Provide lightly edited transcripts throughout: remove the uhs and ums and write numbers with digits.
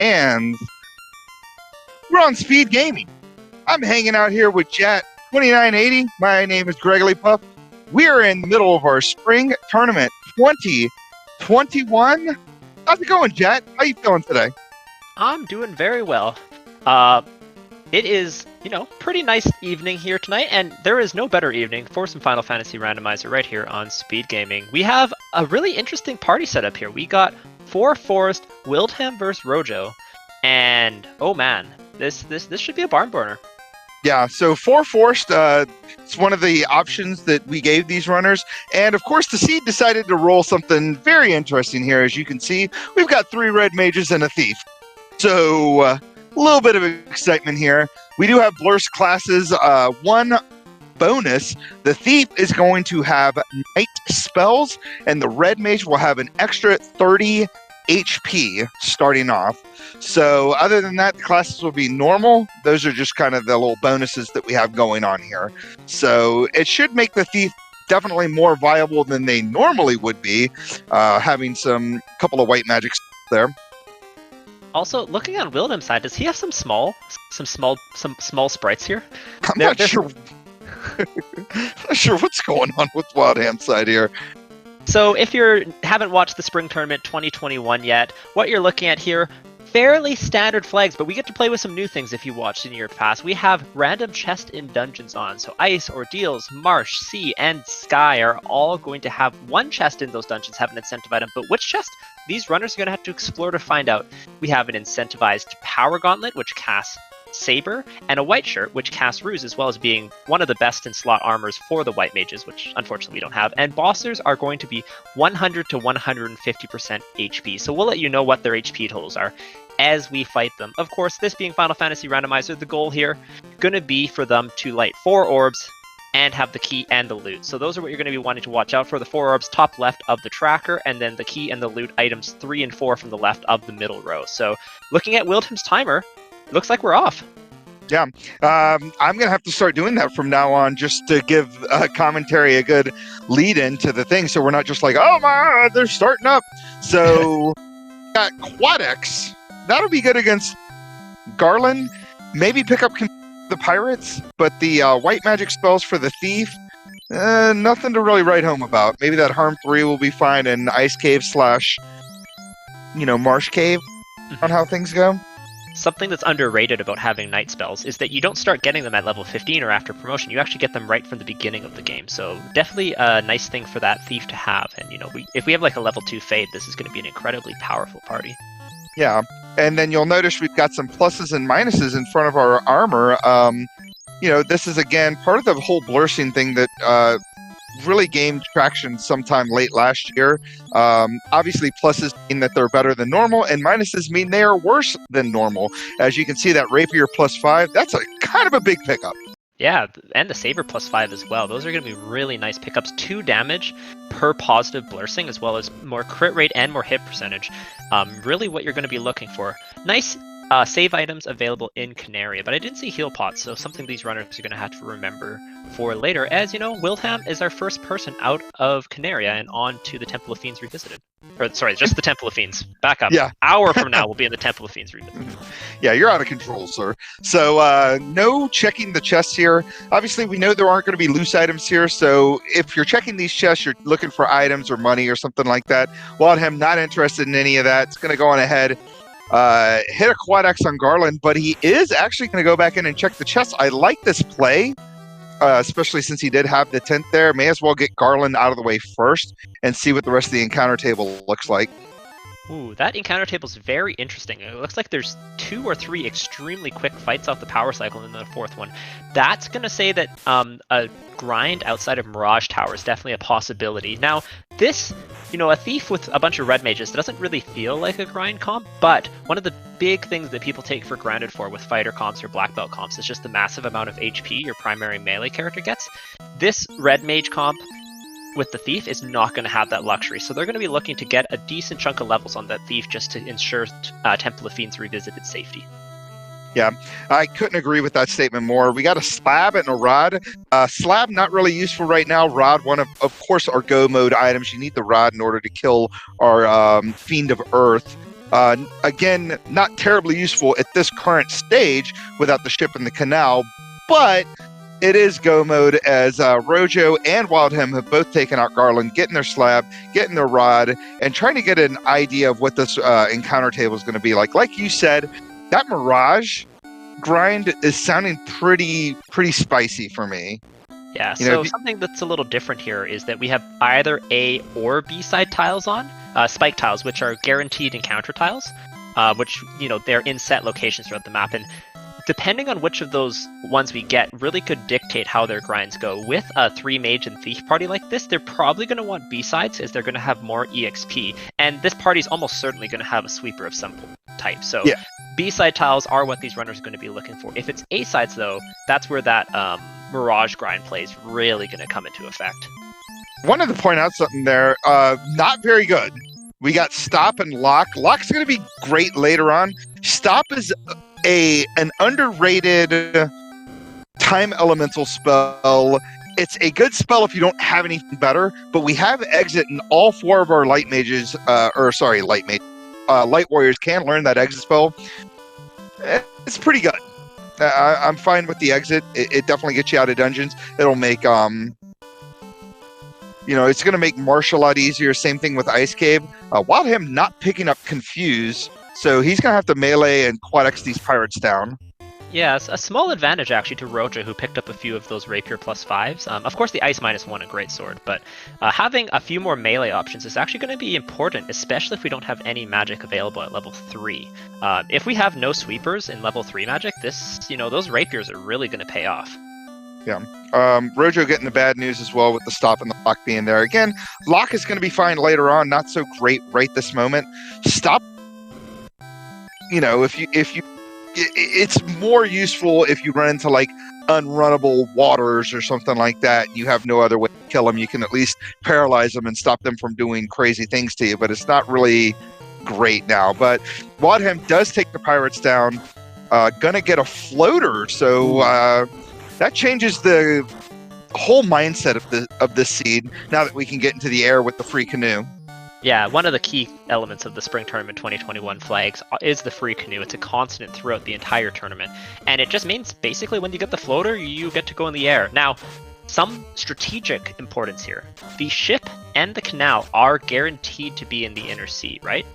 and we're on SpeedGaming. I'm hanging out here with Jet 2980. My name is Gregory Puff. We're in the middle of our spring tournament 2021. How's it going, Jet? How you feeling today? I'm doing very well. It is, pretty nice evening here tonight, and there is no better evening for some Final Fantasy Randomizer right here on SpeedGaming. We have a really interesting party setup here. We got 4 Forest, Wildham versus Rojo, and oh man, this should be a barn burner. Yeah, so 4 Forest, it's one of the options that we gave these runners. And of course, the seed decided to roll something very interesting here. As you can see, we've got 3 red mages and a thief. So a little bit of excitement here. We do have Blurst classes. One bonus, the thief is going to have night spells, and the red mage will have an extra 30 HP starting off. So other than that, the classes will be normal. Those are just kind of the little bonuses that we have going on here. So it should make the thief definitely more viable than they normally would be, having some couple of white magics there. Also, looking on Wildham's side, does he have some small sprites here? I'm not sure. Not sure what's going on with Wildham's side here. So if you haven't watched the Spring Tournament 2021 yet, what you're looking at here, fairly standard flags, but we get to play with some new things if you watched in years past. We have random chest in dungeons on, so Ice, Ordeals, Marsh, Sea, and Sky are all going to have one chest in those dungeons have an incentive item, but which chest? These runners are going to have to explore to find out. We have an incentivized Power Gauntlet, which casts Saber, and a White Shirt, which casts Ruse, as well as being one of the best in slot armors for the white mages, which unfortunately we don't have. And bossers are going to be 100 to 150% HP, so we'll let you know what their HP totals are as we fight them. Of course, this being Final Fantasy Randomizer, the goal here going to be for them to light 4 orbs and have the key and the loot. So those are what you're going to be wanting to watch out for. The 4 orbs top left of the tracker, and then the key and the loot items 3 and 4 from the left of the middle row. So looking at Wildham's timer, looks like we're off. Yeah, I'm going to have to start doing that from now on just to give commentary a good lead into the thing, so we're not just like, oh my, they're starting up. So got Quadex. That'll be good against Garland. Maybe pick up the pirates, but the white magic spells for the thief, nothing to really write home about. Maybe that Harm 3 will be fine in Ice Cave / Marsh Cave on how things go. Something that's underrated about having night spells is that you don't start getting them at level 15 or after promotion. You actually get them right from the beginning of the game. So definitely a nice thing for that thief to have. And if we have like a level 2 Fade, this is going to be an incredibly powerful party. Yeah, and then you'll notice we've got some pluses and minuses in front of our armor. This is, again, part of the whole blursing thing that really gained traction sometime late last year. Obviously, pluses mean that they're better than normal, and minuses mean they are worse than normal. As you can see, that Rapier +5, that's a kind of a big pickup. Yeah, and the Saber +5 as well. Those are going to be really nice pickups. 2 damage per positive blursing, as well as more crit rate and more hit percentage. Really what you're going to be looking for. Nice save items available in Canaria, but I didn't see heal pots, so something these runners are going to have to remember for later. As Wildham is our first person out of Canaria and on to the Temple of Fiends Revisited. Or, sorry, just the Temple of Fiends. Back up. Yeah. Hour from now, we'll be in the Temple of Fiends Revisited. Yeah, you're out of control, sir. So, no checking the chests here. Obviously, we know there aren't going to be loose items here, so if you're checking these chests, you're looking for items or money or something like that. Wildham, not interested in any of that. It's going to go on ahead. Hit a Quadex on Garland, but he is actually going to go back in and check the chest. I like this play, especially since he did have the tent there. May as well get Garland out of the way first and see what the rest of the encounter table looks like. Ooh, that encounter table is very interesting. It looks like there's 2 or 3 extremely quick fights off the power cycle and then the 4th one. That's going to say that a grind outside of Mirage Tower is definitely a possibility. Now, this, a thief with a bunch of red mages doesn't really feel like a grind comp, but one of the big things that people take for granted for with fighter comps or black belt comps is just the massive amount of HP your primary melee character gets. This red mage comp with the thief is not going to have that luxury, so they're going to be looking to get a decent chunk of levels on that thief just to ensure Temple of Fiends Revisited safety. Yeah, I couldn't agree with that statement more. We got a slab and a rod. Slab, not really useful right now. Rod, one of course, our go mode items. You need the rod in order to kill our Fiend of Earth. Again, not terribly useful at this current stage without the ship in the canal, but it is go mode as Rojo and Wildham have both taken out Garland, getting their slab, getting their rod, and trying to get an idea of what this encounter table is going to be like. Like you said, that Mirage grind is sounding pretty spicy for me. Yeah, so something that's a little different here is that we have either A or B side tiles on, spike tiles, which are guaranteed encounter tiles, which, they're in set locations throughout the map. And depending on which of those ones we get really could dictate how their grinds go. With a 3 mage and thief party like this, they're probably going to want B-sides as they're going to have more EXP. And this party's almost certainly going to have a sweeper of some type. So yeah. B-side tiles are what these runners are going to be looking for. If it's A-sides, though, that's where that Mirage grind play is really going to come into effect. Wanted to point out something there. Not very good. We got Stop and Lock. Lock's going to be great later on. Stop is an underrated time elemental spell. It's a good spell if you don't have anything better, but we have Exit, and all 4 of our light mages, light warriors can learn that Exit spell. It's pretty good. I'm fine with the Exit. It definitely gets you out of dungeons. It'll make it's going to make Marsh a lot easier. Same thing with Ice Cave. Wildham not picking up Confuse, so he's going to have to melee and quad X these pirates down. Yeah, it's a small advantage actually to Rojo, who picked up a few of those Rapier +5s. Of course, the Ice -1, a great sword, but having a few more melee options is actually going to be important, especially if we don't have any magic available at level 3. If we have no sweepers in level 3 magic, those Rapiers are really going to pay off. Yeah. Rojo getting the bad news as well with the Stop and the Lock being there. Again, Lock is going to be fine later on, not so great right this moment. Stop, it's more useful if you run into like unrunnable waters or something like that. You have no other way to kill them. You can at least paralyze them and stop them from doing crazy things to you, but it's not really great now. But Wildham does take the pirates down, gonna get a floater, so that changes the whole mindset of this seed now that we can get into the air with the free canoe. Yeah, one of the key elements of the Spring Tournament 2021 flags is the free canoe. It's a constant throughout the entire tournament. And it just means basically when you get the floater, you get to go in the air. Now, some strategic importance here. The ship and the canal are guaranteed to be in the inner sea, right?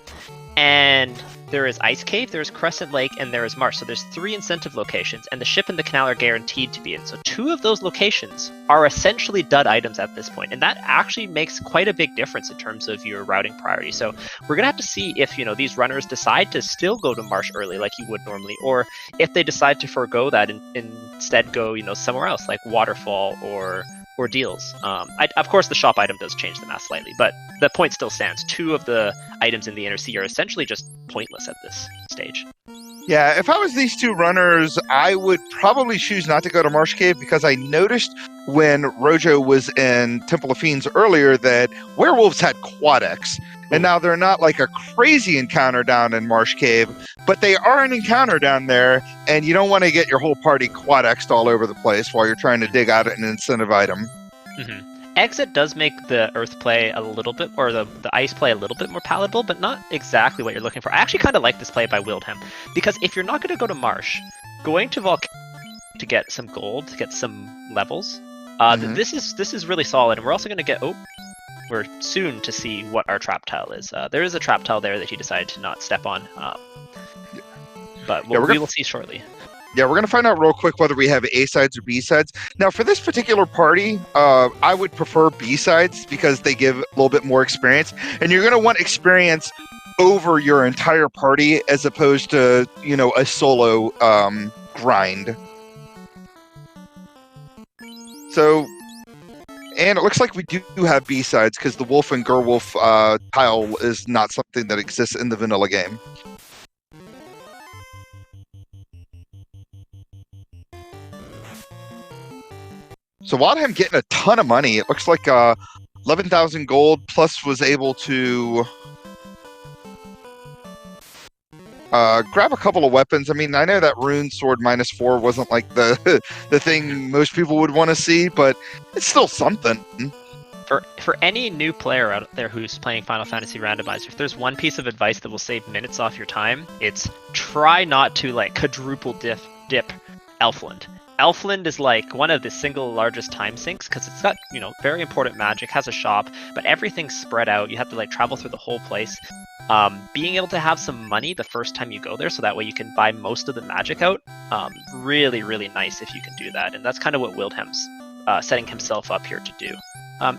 And there is Ice Cave, there's Crescent Lake, and there is Marsh. So there's 3 incentive locations, and the ship and the canal are guaranteed to be in. So 2 of those locations are essentially dud items at this point, and that actually makes quite a big difference in terms of your routing priority. So we're going to have to see if, these runners decide to still go to Marsh early like you would normally, or if they decide to forego that and instead go, somewhere else, like Waterfall or Deals. Of course, the shop item does change the math slightly, but the point still stands. 2 of the items in the inner sea are essentially just pointless at this stage. Yeah, if I was these 2 runners, I would probably choose not to go to Marsh Cave, because I noticed when Rojo was in Temple of Fiends earlier that werewolves had quad X. And now they're not like a crazy encounter down in Marsh Cave, but they are an encounter down there, and you don't want to get your whole party quad X'd all over the place while you're trying to dig out an incentive item. Mm-hmm. Exit does make the earth play a little bit, or the ice play a little bit more palatable, but not exactly what you're looking for. I actually kind of like this play by Wildham, because if you're not going to go to Marsh, going to Volcano to get some gold, to get some levels, this is really solid, and we're also going to get... we're soon to see what our trap tile is. There is a trap tile there that he decided to not step on, but we will see shortly. Yeah, we're going to find out real quick whether we have A-sides or B-sides. Now, for this particular party, I would prefer B-sides because they give a little bit more experience, and you're going to want experience over your entire party as opposed to, a solo grind. So... And it looks like we do have B-sides, because the Wolf and Gerwolf tile is not something that exists in the vanilla game. So Wildham getting a ton of money. It looks like 11,000 gold, plus was able to grab a couple of weapons. I mean, I know that rune sword -4 wasn't like the thing most people would want to see, but it's still something. For any new player out there who's playing Final Fantasy Randomizer, if there's one piece of advice that will save minutes off your time, it's try not to like quadruple dip Elfland. Elfland is like one of the single largest time sinks because it's got, you know, very important magic, has a shop, but everything's spread out. You have to like travel through the whole place. Being able to have some money the first time you go there, so that way you can buy most of the magic out, really, really nice if you can do that. And that's kind of what wildham's setting himself up here to do.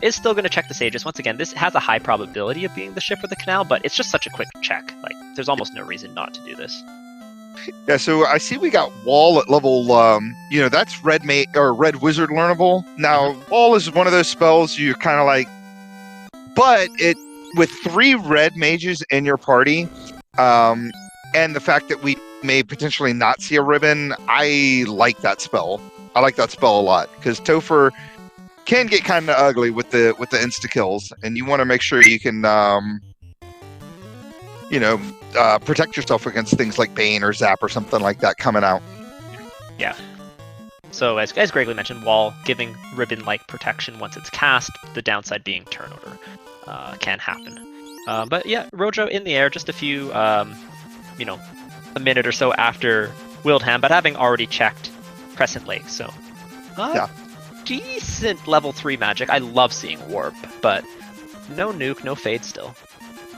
Is still going to check the sages. Once again, this has a high probability of being the ship or the canal, but it's just such a quick check. Like, there's almost no reason not to do this. Yeah, so I see we got Wall at level, that's Red Wizard learnable. Now, Wall is one of those spells you're kind of like, but with 3 red mages in your party, and the fact that we may potentially not see a ribbon, I like that spell. I like that spell a lot, because Topher can get kind of ugly with the insta kills, and you want to make sure you can protect yourself against things like Bane or Zap or something like that coming out. Yeah. So as Gregory mentioned, Wall giving ribbon-like protection once it's cast, the downside being turnover can happen. But yeah, Rojo in the air, just a few, a minute or so after Wildham, but having already checked Crescent Lake, so yeah. Decent level 3 magic. I love seeing Warp, but no nuke, no fade still.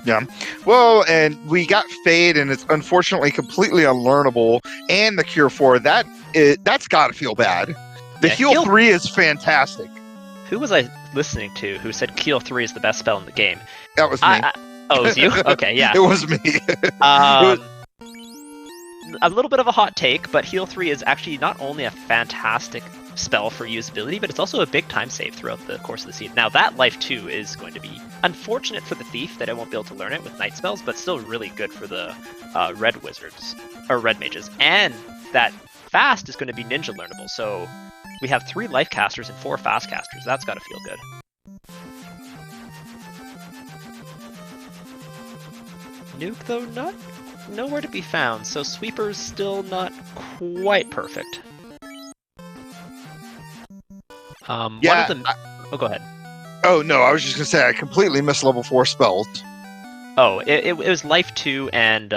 Yeah. Well, and we got Fade, and it's unfortunately completely unlearnable, and the Cure 4, that's got to feel bad. The Heal 3 is fantastic. Who was I listening to who said Heal 3 is the best spell in the game? That was me. Oh, it was you? Okay, yeah. It was me. A little bit of a hot take, but Heal 3 is actually not only a fantastic spell for usability, but it's also a big time save throughout the course of the season. Now, that Life 2 is going to be unfortunate for the Thief that I won't be able to learn it with night spells, but still really good for the Red Wizards, or Red Mages. And that Fast is going to be Ninja learnable, so we have 3 Life casters and 4 Fast casters. That's got to feel good. Nuke, though, nowhere to be found, so Sweeper's still not quite perfect. Oh, go ahead. Oh, no, I was just going to say, I completely missed level 4 spells. Oh, it was Life 2 and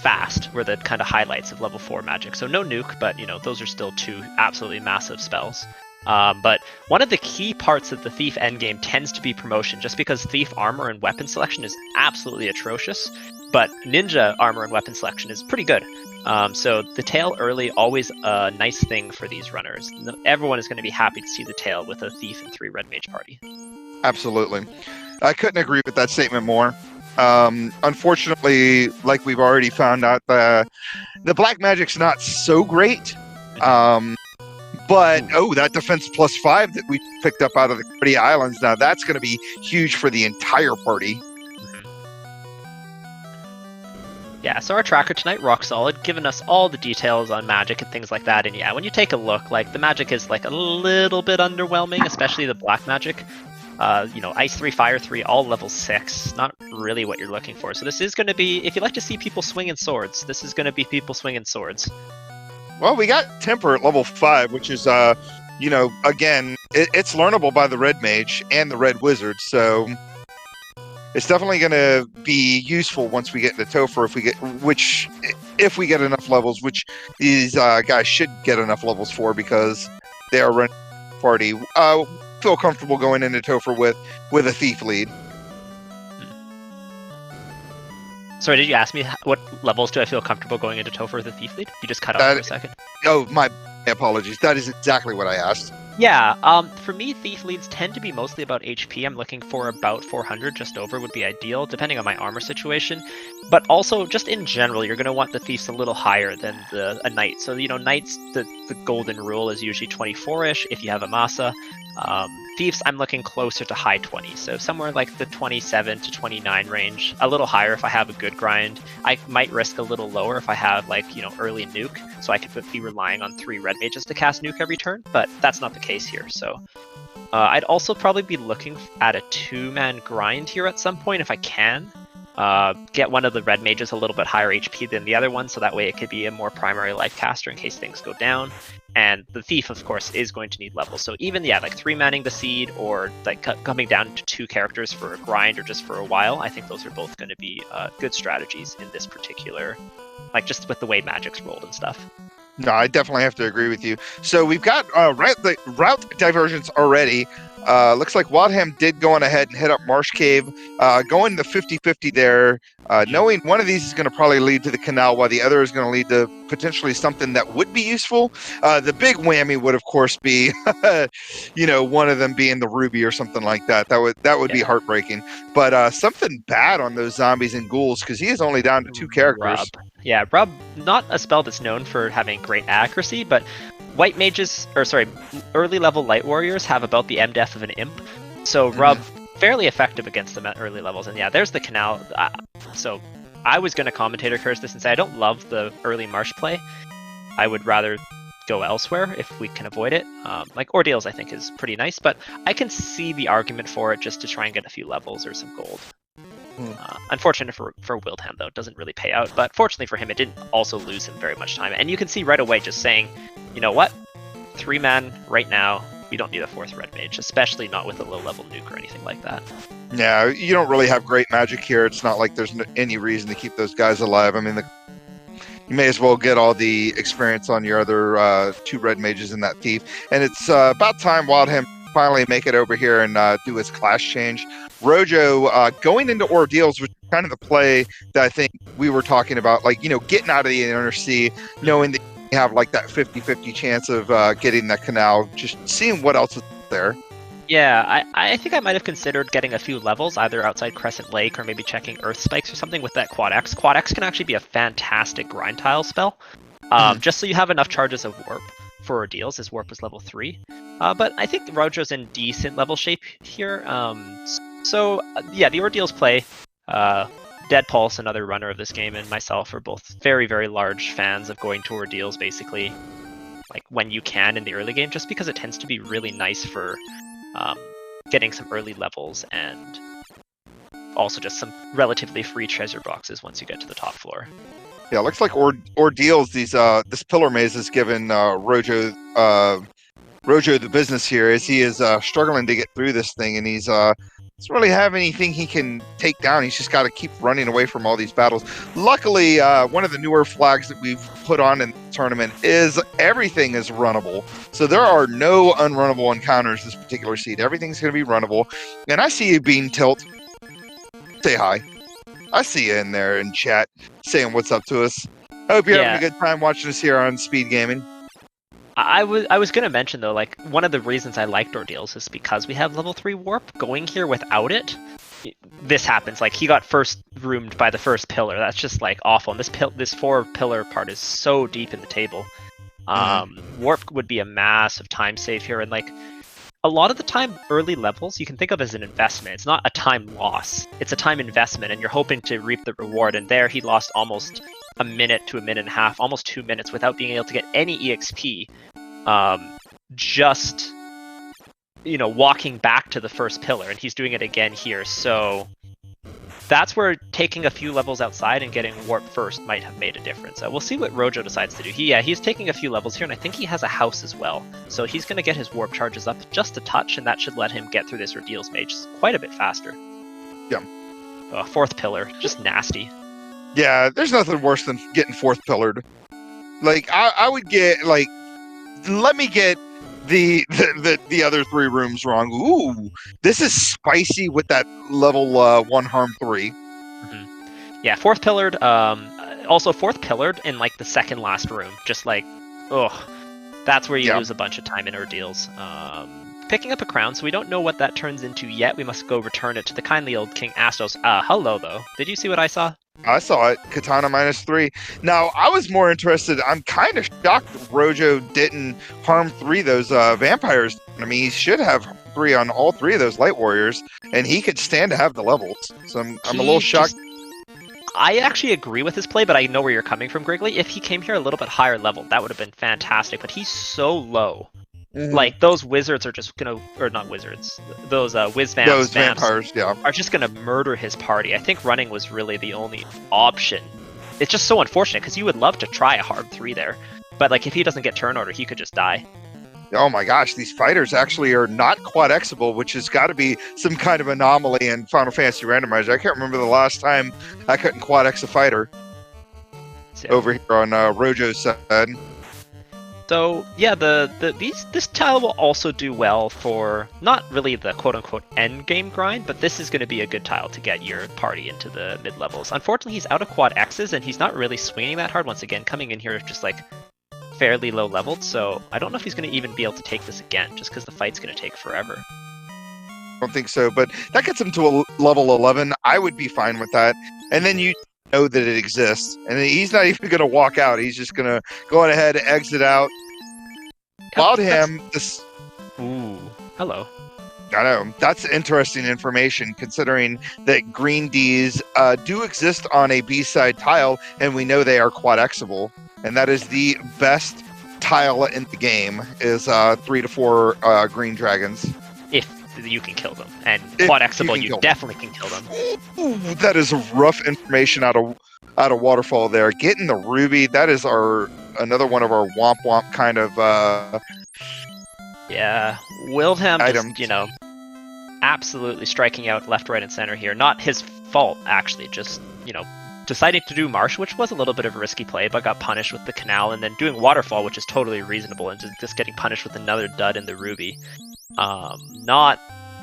Fast were the kind of highlights of level 4 magic. So no nuke, but, those are still 2 absolutely massive spells. But one of the key parts of the Thief endgame tends to be promotion, just because Thief armor and weapon selection is absolutely atrocious, but Ninja armor and weapon selection is pretty good. So the tail early, always a nice thing for these runners. Everyone is going to be happy to see the tail with a Thief and 3 Red Mage party. Absolutely. I couldn't agree with that statement more. Unfortunately, like we've already found out, the black magic's not so great. But, that defense +5 that we picked up out of the Pretty Islands, now that's going to be huge for the entire party. Yeah, so our tracker tonight, rock solid, giving us all the details on magic and things like that. And yeah, when you take a look, like, the magic is like a little bit underwhelming, especially the black magic. Ice 3, Fire 3, all level 6. Not really what you're looking for. So this is going to be, if you like to see people swinging swords, this is going to be people swinging swords. Well, we got Temper at level 5, which is, again, it's learnable by the Red Mage and the Red Wizard, so it's definitely going to be useful once we get into Topher, if we get enough levels, which these guys should get enough levels for, because they are running party. Feel comfortable going into Topher with a Thief lead. Sorry, did you ask me what levels do I feel comfortable going into Topher with a Thief lead? You just cut off for a second. Oh, my apologies. That is exactly what I asked. Yeah, for me, Thief leads tend to be mostly about HP. I'm looking for about 400, just over would be ideal, depending on my armor situation. But also, just in general, you're going to want the Thieves a little higher than a Knight. So, Knights, the golden rule is usually 24-ish if you have a Masa. Thieves, I'm looking closer to high 20s, so somewhere like the 27 to 29 range. A little higher if I have a good grind. I might risk a little lower if I have, early nuke, so I could be relying on 3 red mages to cast nuke every turn, but that's not the case here, so... I'd also probably be looking at a 2-man grind here at some point if I can. get one of the red mages a little bit higher HP than the other one, so that way it could be a more primary life caster in case things go down. And the thief, of course, is going to need levels. So even, yeah, like 3-manning the seed or like coming down to 2 characters for a grind or just for a while, I think those are both going to be good strategies in this particular, like just with the way Magic's rolled and stuff. No, I definitely have to agree with you. So we've got route divergence already. Looks like Wildham did go on ahead and hit up Marsh Cave, going the 50-50 there, knowing one of these is going to probably lead to the canal while the other is going to lead to potentially something that would be useful. The big whammy would, of course, be, one of them being the Ruby or something like that. That would be heartbreaking. But something bad on those zombies and ghouls because he is only down to 2 characters. Rub. Yeah, Rub, not a spell that's known for having great accuracy, but white mages, early level light warriors have about the MDef of an imp, so Rub fairly effective against them at early levels. And yeah, there's the canal. So I was going to commentator curse this and say I don't love the early Marsh play. I would rather go elsewhere if we can avoid it. Like Ordeals I think is pretty nice, but I can see the argument for it just to try and get a few levels or some gold. Unfortunate for Wildham, though, it doesn't really pay out, but fortunately for him, it didn't also lose him very much time. And you can see right away just saying, you know what, 3-man right now, we don't need a 4th red mage, especially not with a low-level nuke or anything like that. Yeah, you don't really have great magic here. It's not like there's any reason to keep those guys alive. I mean, you may as well get all the experience on your other 2 red mages in that thief. And it's about time Wildham finally make it over here and do his class change. Rojo going into Ordeals was kind of the play that I think we were talking about, like, getting out of the inner sea, knowing that you have like that 50-50 chance of getting that canal, just seeing what else is there. Yeah, I think I might have considered getting a few levels, either outside Crescent Lake or maybe checking Earth Spikes or something with that Quad X. Quad X can actually be a fantastic grind tile spell, just so you have enough charges of Warp for Ordeals. His Warp was level 3. But I think Rojo's in decent level shape here. Yeah, the Ordeals play. Dead Pulse, another runner of this game, and myself are both very, very large fans of going to Ordeals, basically, like when you can in the early game, just because it tends to be really nice for getting some early levels and also just some relatively free treasure boxes once you get to the top floor. Yeah, it looks like Ordeals, this Pillar Maze has given Rojo the business here, as he is struggling to get through this thing, and he's doesn't really have anything he can take down. He's just got to keep running away from all these battles. Luckily, one of the newer flags that we've put on in the tournament is everything is runnable. So there are no unrunnable encounters this particular seed. Everything's going to be runnable. And I see you, Bean Tilt. Say hi. I see you in there in chat saying what's up to us. I hope you're having a good time watching us here on SpeedGaming. I was going to mention, though, like, one of the reasons I liked Ordeals is because we have level 3 Warp. Going here without it, this happens. Like, he got first roomed by the first pillar. That's just, like, awful. And this 4-pillar part is so deep in the table. Warp would be a massive time save here. And, like, a lot of the time, early levels you can think of as an investment. It's not a time loss. It's a time investment, and you're hoping to reap the reward. And there he lost almost a minute to a minute and a half, almost 2 minutes, without being able to get any EXP. Just, walking back to the first pillar, and he's doing it again here. So that's where taking a few levels outside and getting Warp first might have made a difference. We'll see what Rojo decides to do. He's taking a few levels here, and I think he has a house as well. So he's going to get his Warp charges up just a touch, and that should let him get through this Ordeals Mage quite a bit faster. Yeah. 4th pillar, just nasty. Yeah, there's nothing worse than getting 4th pillared. Like, I would get, like, let me get the other 3 rooms wrong. Ooh, this is spicy with that level 1 harm 3. Yeah, 4th pillared. Also 4th pillared in, like, the second last room. Just like, that's where you lose a bunch of time in Ordeals. Picking up a crown, so we don't know what that turns into yet. We must go return it to the kindly old King Astos. Hello, though. Did you see what I saw? I saw it. Katana -3. Now, I was more interested. I'm kind of shocked Rojo didn't harm 3 those vampires. I mean, he should have 3 on all 3 of those light warriors, and he could stand to have the levels. So I'm a little shocked. I actually agree with his play, but I know where you're coming from, Griggly. If he came here a little bit higher level, that would have been fantastic. But he's so low Like, those wizards are just gonna, or not wizards, those Those vamps vampires, yeah. are just gonna murder his party. I think running was really the only option. It's just so unfortunate, because you would love to try a hard 3 there. But, like, if he doesn't get turn order, he could just die. Oh my gosh, these fighters actually are not quad Xable, which has got to be some kind of anomaly in Final Fantasy Randomizer. I can't remember the last time I couldn't quad X a fighter So, over here on Rojo's side. So yeah, this tile will also do well for not really the quote-unquote end game grind, but this is going to be a good tile to get your party into the mid levels. Unfortunately, he's out of quad X's and he's not really swinging that hard. Once again, coming in here just like fairly low leveled, so I don't know if he's going to even be able to take this again, just because the fight's going to take forever. I don't think so, but that gets him to a level 11. I would be fine with that, and then you know that it exists, and he's not even going to walk out. He's just going to go on ahead, exit out. Wildham, this. Ooh, hello. I know, that's interesting information, considering that green Ds do exist on a B-side tile, and we know they are quad Xable, and that is the best tile in the game, is 3 to 4 green dragons. If you can kill them, and quad Xable, you definitely can kill them. Ooh, that is rough information out of Waterfall there. Getting the ruby, that is another one of our womp womp kind of yeah, wildham items. just, absolutely striking out left, right, and center here. Not his fault, actually, just, deciding to do Marsh, which was a little bit of a risky play, but got punished with the Canal, and then doing Waterfall, which is totally reasonable, and just getting punished with another dud in the Ruby. Not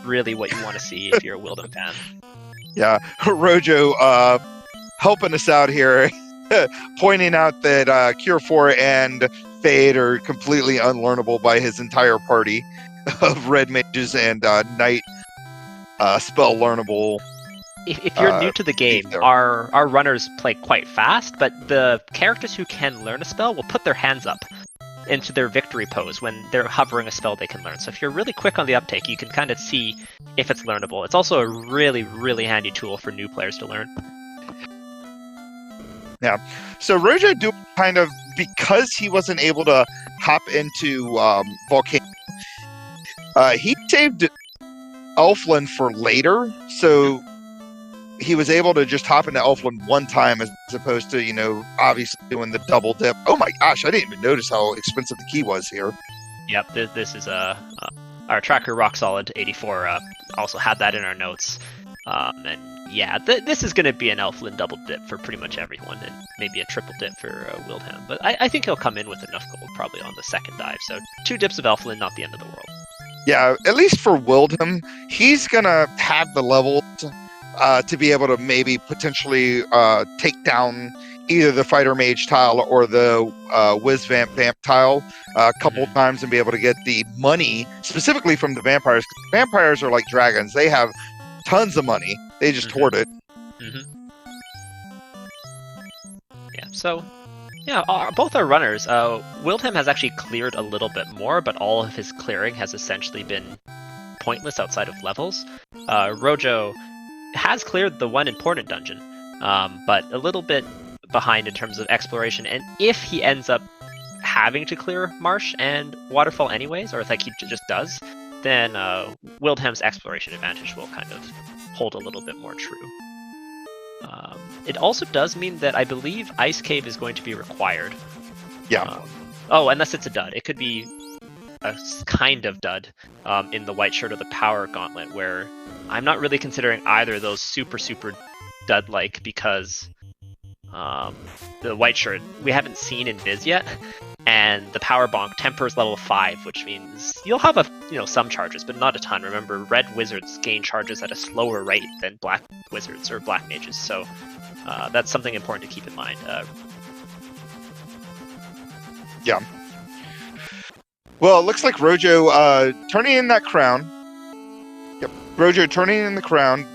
really what you want to see if you're a Wildham fan. Yeah, Rojo helping us out here, pointing out that Cure 4 and Fade are completely unlearnable by his entire party of red mages and night spell learnable. If you're new to the game, our runners play quite fast, but the characters who can learn a spell will put their hands up into their victory pose when they're hovering a spell they can learn. So if you're really quick on the uptake, you can kind of see if it's learnable. It's also a really, really handy tool for new players to learn. Yeah. So Rojo do kind of, because he wasn't able to hop into Volcano, he saved Elfland for later, so he was able to just hop into Elfland one time as opposed to, obviously doing the double dip. Oh my gosh, I didn't even notice how expensive the key was here. Yep, this is our tracker Rock Solid 84 also had that in our notes. And yeah, this is going to be an Elfland double dip for pretty much everyone, and maybe a triple dip for Wildham. But I think he'll come in with enough gold probably on the second dive. So 2 dips of Elfland, not the end of the world. Yeah, at least for Wildham, he's going to have the levels to be able to maybe potentially take down either the Fighter Mage tile or the Wiz Vamp tile a couple times and be able to get the money, specifically from the vampires. Vampires are like dragons. They have tons of money. They just hoard it. Yeah, so, yeah, both our runners. Wildham has actually cleared a little bit more, but all of his clearing has essentially been pointless outside of levels. Rojo has cleared the one important dungeon, but a little bit behind in terms of exploration. And if he ends up having to clear Marsh and Waterfall anyways, or like he just does, then Wildham's exploration advantage will kind of hold a little bit more true. It also does mean that I believe Ice Cave is going to be required. Yeah. Unless it's a dud. It could be a kind of dud in the White Shirt or the Power Gauntlet, where I'm not really considering either of those super, super dud-like, because the White Shirt we haven't seen in Viz yet, and the Power Bonk tempers level 5, which means you'll have some charges, but not a ton. Remember, red wizards gain charges at a slower rate than black wizards or black mages, so that's something important to keep in mind. Yeah. Well, it looks like Rojo turning in that crown. Yep. Rojo turning in the crown,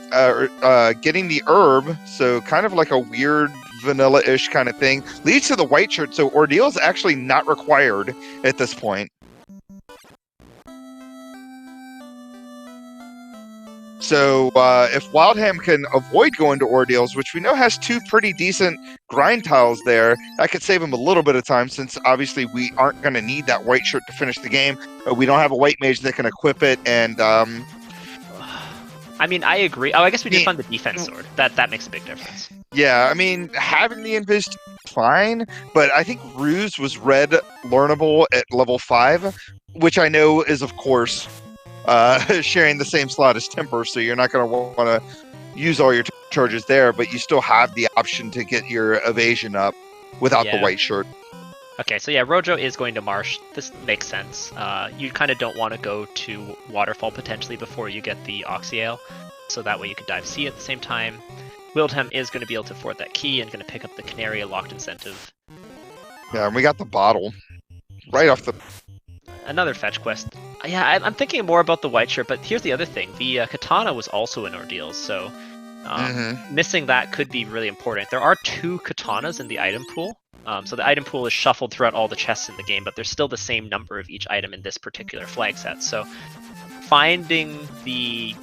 getting the herb, so kind of like a weird vanilla-ish kind of thing, leads to the White Shirt, so Ordeal is actually not required at this point. So So if Wildham can avoid going to Ordeals, which we know has 2 pretty decent grind tiles there, that could save him a little bit of time, since obviously we aren't going to need that white shirt to finish the game. We don't have a white mage that can equip it, and I mean, I agree. Oh, I guess we did find the defense sword. That makes a big difference. yeah, I mean, having the invis fine, but I think Ruse was red learnable at level 5, which I know is, of course, sharing the same slot as Temper, so you're not going to want to use all your charges there, but you still have the option to get your evasion up without the white shirt. Okay, so yeah, Rojo is going to Marsh. This makes sense. You kind of don't want to go to Waterfall potentially before you get the Oxyale, so that way you can dive C at the same time. Wildham is going to be able to afford that key and going to pick up the Canary, a locked incentive. Yeah, and we got the bottle right off the... Another fetch quest. Yeah, I'm thinking more about the white shirt, but here's the other thing. The Katana was also in Ordeals, so missing that could be really important. There are 2 Katanas in the item pool. So the item pool is shuffled throughout all the chests in the game, but there's still the same number of each item in this particular flag set. So finding the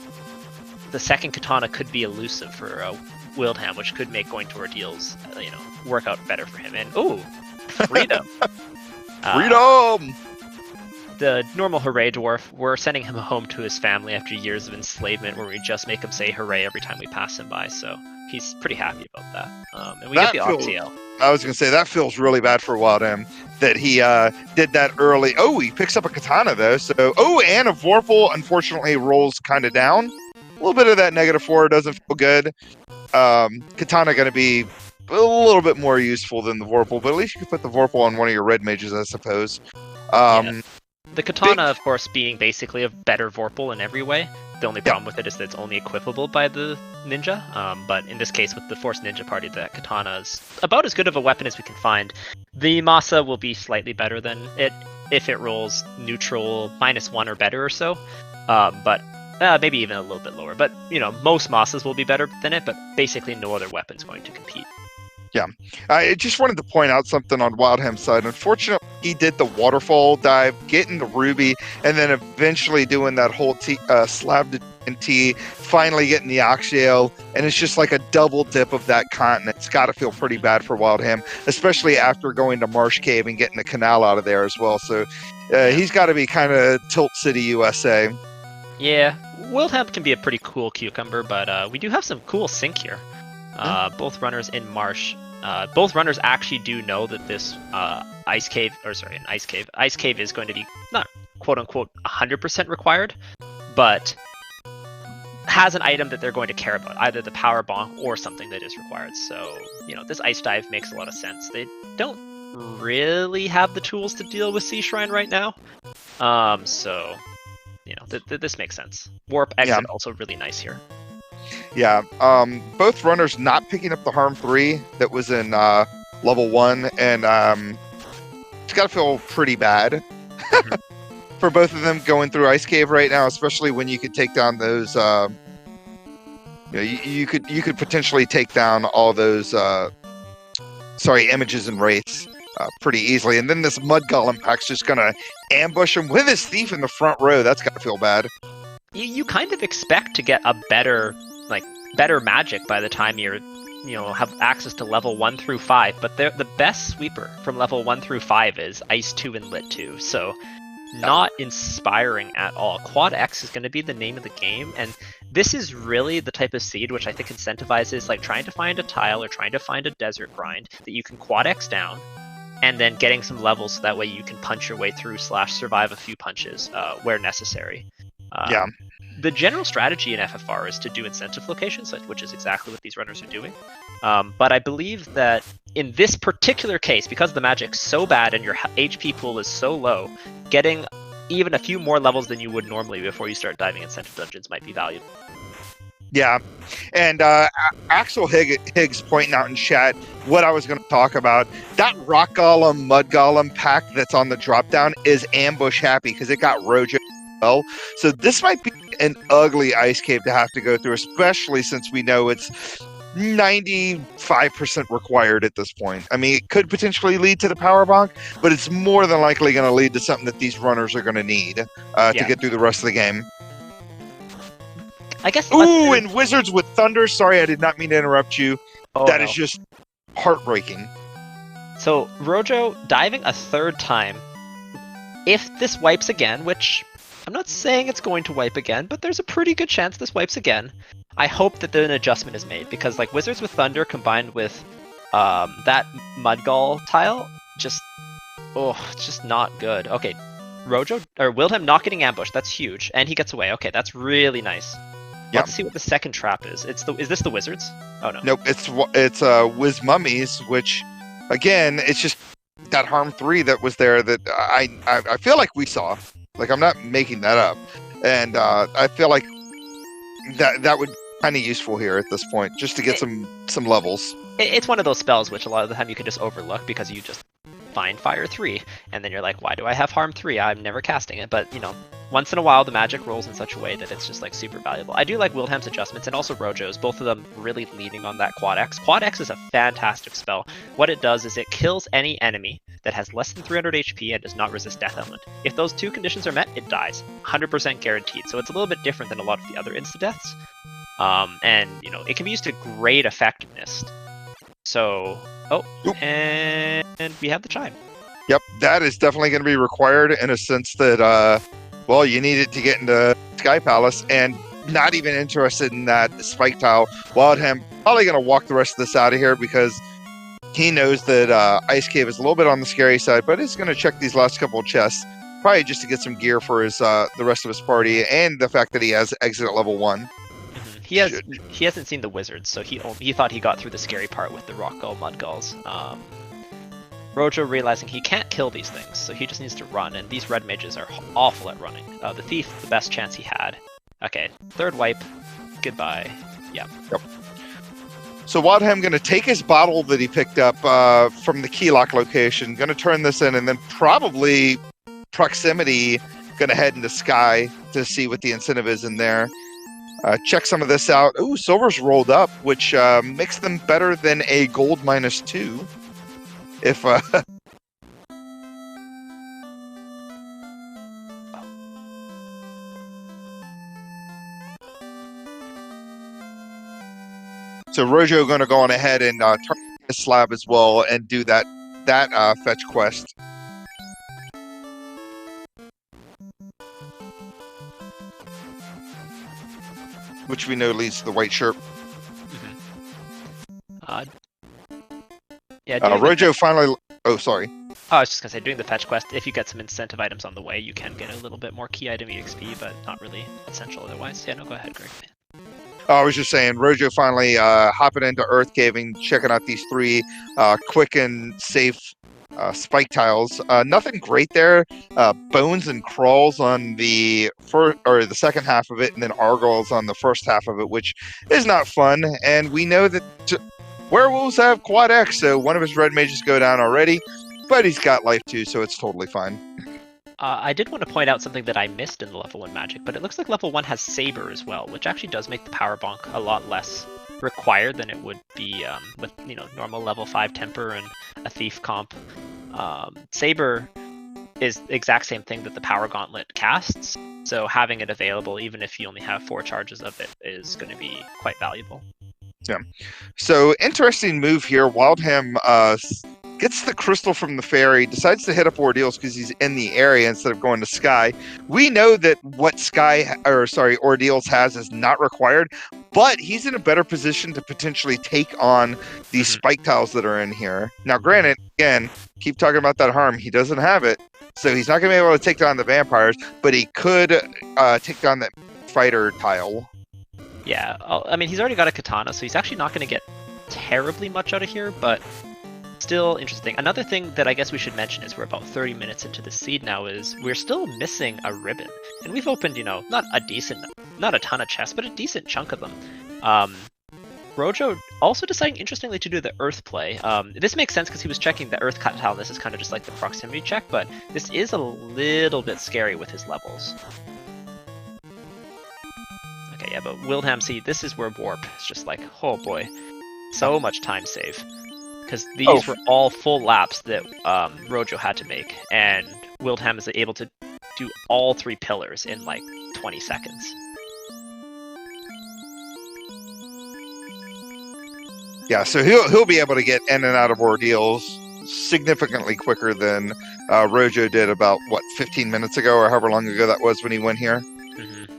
second katana could be elusive for Wildham, which could make going to Ordeals, work out better for him. And freedom! Freedom! The normal hooray dwarf, we're sending him home to his family after years of enslavement, where we just make him say hooray every time we pass him by. So he's pretty happy about that. And we get the Oxyale. I was going to say, that feels really bad for Wildham that he did that early. Oh, he picks up a katana, though. So, and a Vorpal, unfortunately, rolls kind of down. A little bit of that -4 doesn't feel good. Katana going to be a little bit more useful than the Vorpal, but at least you can put the Vorpal on one of your red mages, I suppose. The katana, of course, being basically a better Vorpal in every way. The only problem with it is that it's only equipable by the ninja. But in this case, with the Force Ninja Party, that katana is about as good of a weapon as we can find. The Masa will be slightly better than it if it rolls neutral -1 or better or so. But maybe even a little bit lower. But, most Masas will be better than it, but basically no other weapon's going to compete. Yeah, I just wanted to point out something on Wildham's side. Unfortunately, he did the waterfall dive, getting the ruby, and then eventually doing that whole slab to T, finally getting the Oxyale, and it's just like a double dip of that continent. It's got to feel pretty bad for Wildham, especially after going to Marsh Cave and getting the canal out of there as well. So he's got to be kind of Tilt City, USA. Yeah, Wildham can be a pretty cool cucumber, but we do have some cool sync here. Both runners in Marsh. Both runners actually do know that this ice cave is going to be not quote-unquote 100% required, but has an item that they're going to care about, either the power bomb or something that is required. So, this ice dive makes a lot of sense. They don't really have the tools to deal with Sea Shrine right now. So, this makes sense. Warp exit also really nice here. Yeah, both runners not picking up the harm 3 that was in level 1, and it's got to feel pretty bad for both of them going through Ice Cave right now, especially when you could take down those. You could potentially take down all those images and wraiths pretty easily, and then this Mud Golem pack's just gonna ambush him with his thief in the front row. That's got to feel bad. You kind of expect to get a better magic by the time you're have access to level 1 through 5, but the best sweeper from level 1 through 5 is Ice 2 and Lit 2, so not inspiring at all. Quad X is going to be the name of the game, and this is really the type of seed which I think incentivizes trying to find a tile or trying to find a desert grind that you can Quad X down, and then getting some levels so that way you can punch your way through / survive a few punches where necessary. The general strategy in FFR is to do incentive locations, which is exactly what these runners are doing. But I believe that in this particular case, because the magic's so bad and your HP pool is so low, getting even a few more levels than you would normally before you start diving incentive dungeons might be valuable. Yeah, and Axel Higgs pointing out in chat what I was going to talk about. That Rock Golem, Mud Golem pack that's on the dropdown is ambush happy because it got Rojo. Well, so this might be an ugly ice cave to have to go through, especially since we know it's 95% required at this point. I mean, it could potentially lead to the power bonk, but it's more than likely going to lead to something that these runners are going to need to get through the rest of the game. I guess. Ooh, and Wizards with Thunder. Sorry, I did not mean to interrupt you. Oh, That no. is just heartbreaking. So Rojo diving a third time. If this wipes again, which I'm not saying it's going to wipe again, but there's a pretty good chance this wipes again. I hope that an adjustment is made, because like Wizards with Thunder combined with that Mudgall tile, it's just not good. Okay, Rojo or Wildham not getting ambushed, that's huge, and he gets away. Okay, that's really nice. Yeah. Let's see what the second trap is. Is this the Wizards? Oh no. Nope, it's Wiz Mummies, which again, it's just that harm 3 that was there that I feel like we saw. Like, I'm not making that up, and I feel like that would be kind of useful here at this point, just to get some levels. It's one of those spells which a lot of the time you can just overlook because you just find Fire 3, and then you're like, why do I have Harm 3? I'm never casting it. But, you know, once in a while the magic rolls in such a way that it's just like super valuable. I do like Wildham's adjustments and also Rojo's, both of them really leaning on that Quad X. Quad X is a fantastic spell. What it does is it kills any enemy that has less than 300 HP and does not resist Death Element. If those two conditions are met, it dies. 100% guaranteed. So it's a little bit different than a lot of the other insta-deaths. And, you know, it can be used to great effectiveness. So, and we have the chime. Yep, that is definitely going to be required in a sense that, well, you need it to get into Sky Palace, and not even interested in that spike tile. Wildham probably going to walk the rest of this out of here because he knows that Ice Cave is a little bit on the scary side, but he's going to check these last couple of chests, probably just to get some gear for his the rest of his party, and the fact that he has exit at level 1. He hasn't seen the Wizards, so he thought he got through the scary part with the Rock Gull, Mud Gulls. Rojo realizing he can't kill these things, so he just needs to run, and these red mages are awful at running. The Thief, the best chance he had. Okay, third wipe. Goodbye. Yep. So Wildham going to take his bottle that he picked up from the keylock location, going to turn this in, and then probably proximity going to head into Sky to see what the incentive is in there. Check some of this out. Ooh, silver's rolled up, which makes them better than a gold -2. If so Rojo going to go on ahead and turn his slab as well and do that fetch quest. Which we know leads to the white shirt. Rojo finally... Oh, sorry. Oh, I was just going to say, doing the fetch quest, if you get some incentive items on the way, you can get a little bit more key item EXP, but not really essential otherwise. Yeah, no, go ahead, Greg. I was just saying, Rojo finally hopping into Earth Caving, checking out these 3 quick and safe spike tiles. Nothing great there. Bones and crawls on the second half of it, and then Argylls on the first half of it, which is not fun. And we know that werewolves have Quad X, so one of his red mages go down already, but he's got life too, so it's totally fine. I did want to point out something that I missed in the level 1 magic, but it looks like level 1 has Saber as well, which actually does make the power bonk a lot less required than it would be with, you know, normal level 5 temper and a thief comp. Saber is the exact same thing that the power gauntlet casts, so having it available even if you only have 4 charges of it is going to be quite valuable. Yeah. So interesting move here. Wildham gets the crystal from the fairy, decides to hit up Ordeals because he's in the area instead of going to Sky. We know that what Ordeals has is not required, but he's in a better position to potentially take on these spike tiles that are in here. Now, granted, again, keep talking about that harm. He doesn't have it, so he's not going to be able to take down the vampires, but he could take down that fighter tile. Yeah, I mean, he's already got a katana, so he's actually not going to get terribly much out of here, but still interesting. Another thing that I guess we should mention is we're about 30 minutes into the seed now is we're still missing a ribbon. And we've opened, you know, not a ton of chests, but a decent chunk of them. Rojo also deciding, interestingly, to do the earth play. This makes sense because he was checking the earth cut tile. This is kind of just like the proximity check, but this is a little bit scary with his levels. Okay, yeah, but Wildham, see, this is where warp is just like, oh boy, so much time save. Because these were all full laps that Rojo had to make, and Wildham is able to do all 3 pillars in like 20 seconds. Yeah, so he'll be able to get in and out of ordeals significantly quicker than Rojo did about 15 minutes ago, or however long ago that was when he went here.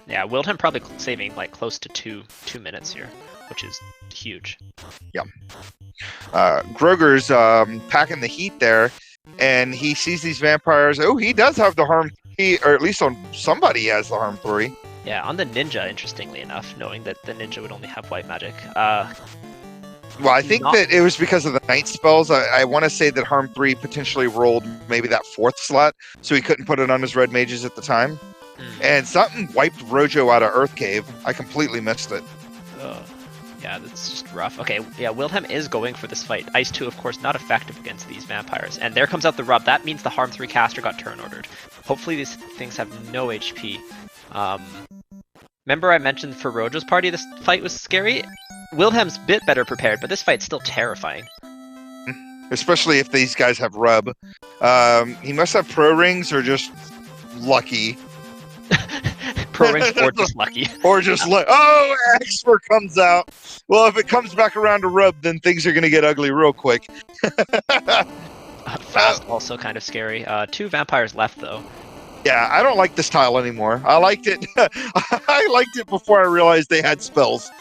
Yeah, Wildham probably saving like close to two minutes here, which is huge. Yeah. Groger's packing the heat there, and he sees these vampires. Oh, he does have the harm 3, or at least on somebody he has the harm 3. Yeah, on the ninja, interestingly enough, knowing that the ninja would only have white magic. Well, I think that it was because of the night spells. I want to say that harm 3 potentially rolled maybe that 4th slot, so he couldn't put it on his red mages at the time. And something wiped Rojo out of Earth Cave. I completely missed it. Yeah, that's just rough. Okay, yeah, Wildham is going for this fight. Ice 2, of course, not effective against these vampires. And there comes out the rub. That means the harm 3 caster got turn ordered. Hopefully these things have no HP. Remember I mentioned for Rojo's party this fight was scary? Wildham's a bit better prepared, but this fight's still terrifying. Especially if these guys have rub. He must have pro rings or just lucky. Pro rings or just lucky. Or just oh, expert comes out. Well, if it comes back around to rub, then things are going to get ugly real quick. Fast also kind of scary. 2 vampires left though. Yeah, I don't like this tile anymore. I liked it. I liked it before I realized they had spells.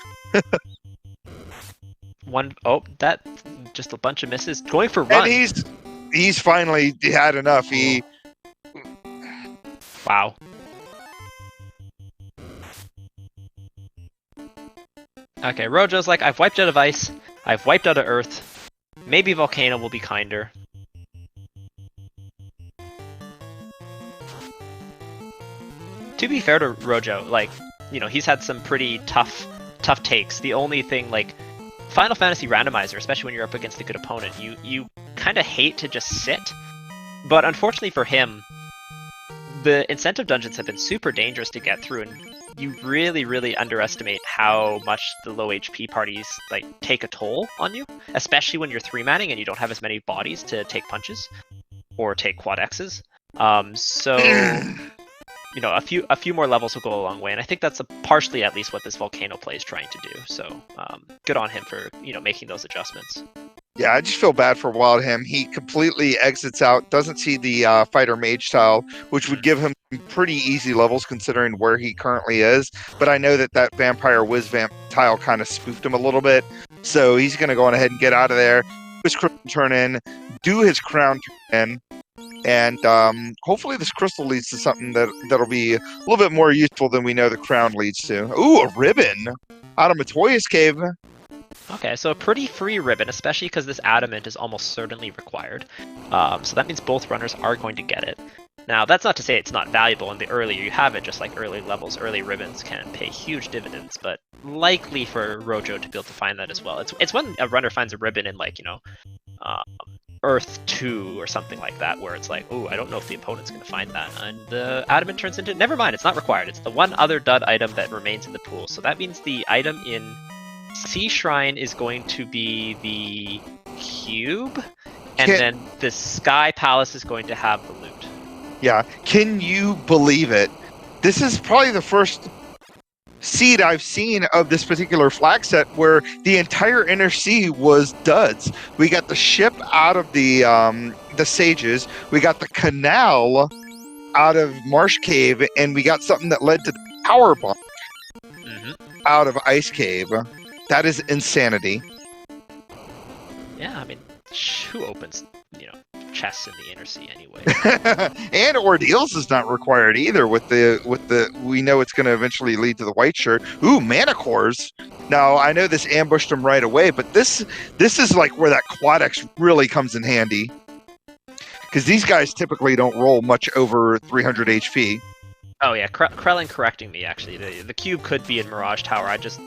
That just a bunch of misses. Going for run. And he's finally had enough. Wow. Okay, Rojo's like, I've wiped out of ice, I've wiped out of earth, maybe Volcano will be kinder. To be fair to Rojo, like, he's had some pretty tough takes. The only thing, like, Final Fantasy Randomizer, especially when you're up against a good opponent, you kind of hate to just sit. But unfortunately for him, the incentive dungeons have been super dangerous to get through, and you really, really underestimate how much the low HP parties like take a toll on you, especially when you're 3-manning and you don't have as many bodies to take punches or take quad X's. So a few more levels will go a long way, and I think that's partially at least what this Volcano play is trying to do. So good on him for making those adjustments. Yeah, I just feel bad for Wildham. He completely exits out, doesn't see the fighter mage tile, which would give him pretty easy levels considering where he currently is. But I know that vampire whiz vamp tile kind of spooked him a little bit. So he's going to go on ahead and get out of there, do his crown turn in, do his crown turn in, and hopefully this crystal leads to something that'll be a little bit more useful than we know the crown leads to. Ooh, a ribbon out of Matoya's cave. Okay, so a pretty free ribbon, especially because this adamant is almost certainly required. So that means both runners are going to get it. Now, that's not to say it's not valuable, and the earlier you have it, just like early levels, early ribbons can pay huge dividends, but likely for Rojo to be able to find that as well. It's when a runner finds a ribbon in, like, Earth 2 or something like that, where it's like, oh, I don't know if the opponent's going to find that, and the adamant turns into, never mind, it's not required. It's the one other dud item that remains in the pool. So that means the item in Sea Shrine is going to be the cube, and then the Sky Palace is going to have the loot. Yeah, can you believe it? This is probably the first seed I've seen of this particular flag set where the entire inner sea was duds. We got the ship out of the sages, we got the canal out of Marsh Cave, and we got something that led to the power bomb out of Ice Cave. That is insanity. Yeah, I mean, who opens, chests in the inner sea anyway? And ordeals is not required either. With the we know it's going to eventually lead to the white shirt. Ooh, mana cores. Now I know this ambushed him right away, but this is like where that quad X really comes in handy, because these guys typically don't roll much over 300 HP. Oh yeah, Krellin correcting me actually. The cube could be in Mirage Tower. I just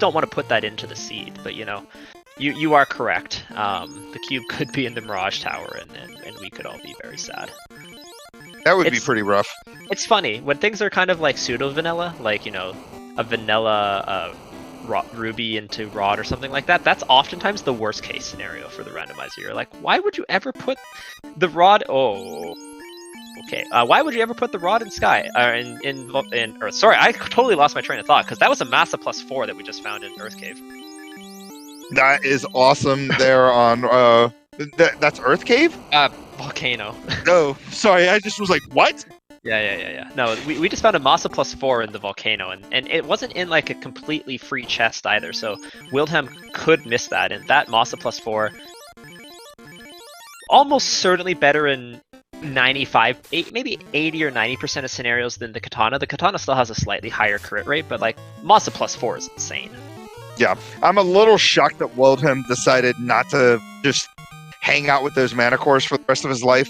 don't want to put that into the seed, but you are correct. The cube could be in the Mirage Tower, and we could all be very sad. That would be pretty rough. It's funny when things are kind of like pseudo vanilla, like a vanilla ruby into rod or something like that. That's oftentimes the worst case scenario for the randomizer. You're like, why would you ever put the rod? Oh. Okay, why would you ever put the rod in Sky? In Earth? Sorry, I totally lost my train of thought, because that was a Massa +4 that we just found in Earth Cave. That is awesome there on that's Earth Cave? Volcano. Oh, sorry, I just was like, what? Yeah. No, we just found a Massa +4 in the volcano, and it wasn't in like a completely free chest either, so Wildham could miss that, and that Massa +4 almost certainly better in 95, maybe 80 or 90% of scenarios than the Katana. The Katana still has a slightly higher crit rate, but like Massa +4 is insane. Yeah, I'm a little shocked that Wildham decided not to just hang out with those mana cores for the rest of his life.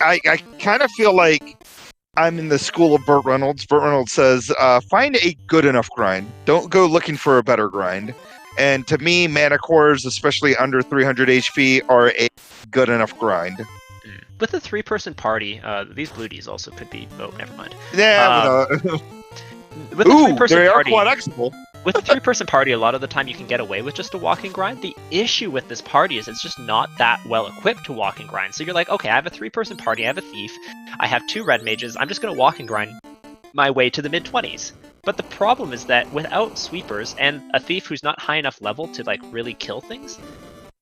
I kind of feel like I'm in the school of Burt Reynolds. Burt Reynolds says, find a good enough grind. Don't go looking for a better grind. And to me, mana cores, especially under 300 HP, are a good enough grind. With a 3-person party, these blueties also could be... Oh, never mind. Yeah, With a 3-person they are party, quite flexible. with a 3-person party, a lot of the time you can get away with just a walk and grind. The issue with this party is it's just not that well equipped to walk and grind. So you're like, okay, I have a 3-person party, I have a thief, I have 2 red mages, I'm just going to walk and grind my way to the mid-20s. But the problem is that without sweepers and a thief who's not high enough level to like really kill things,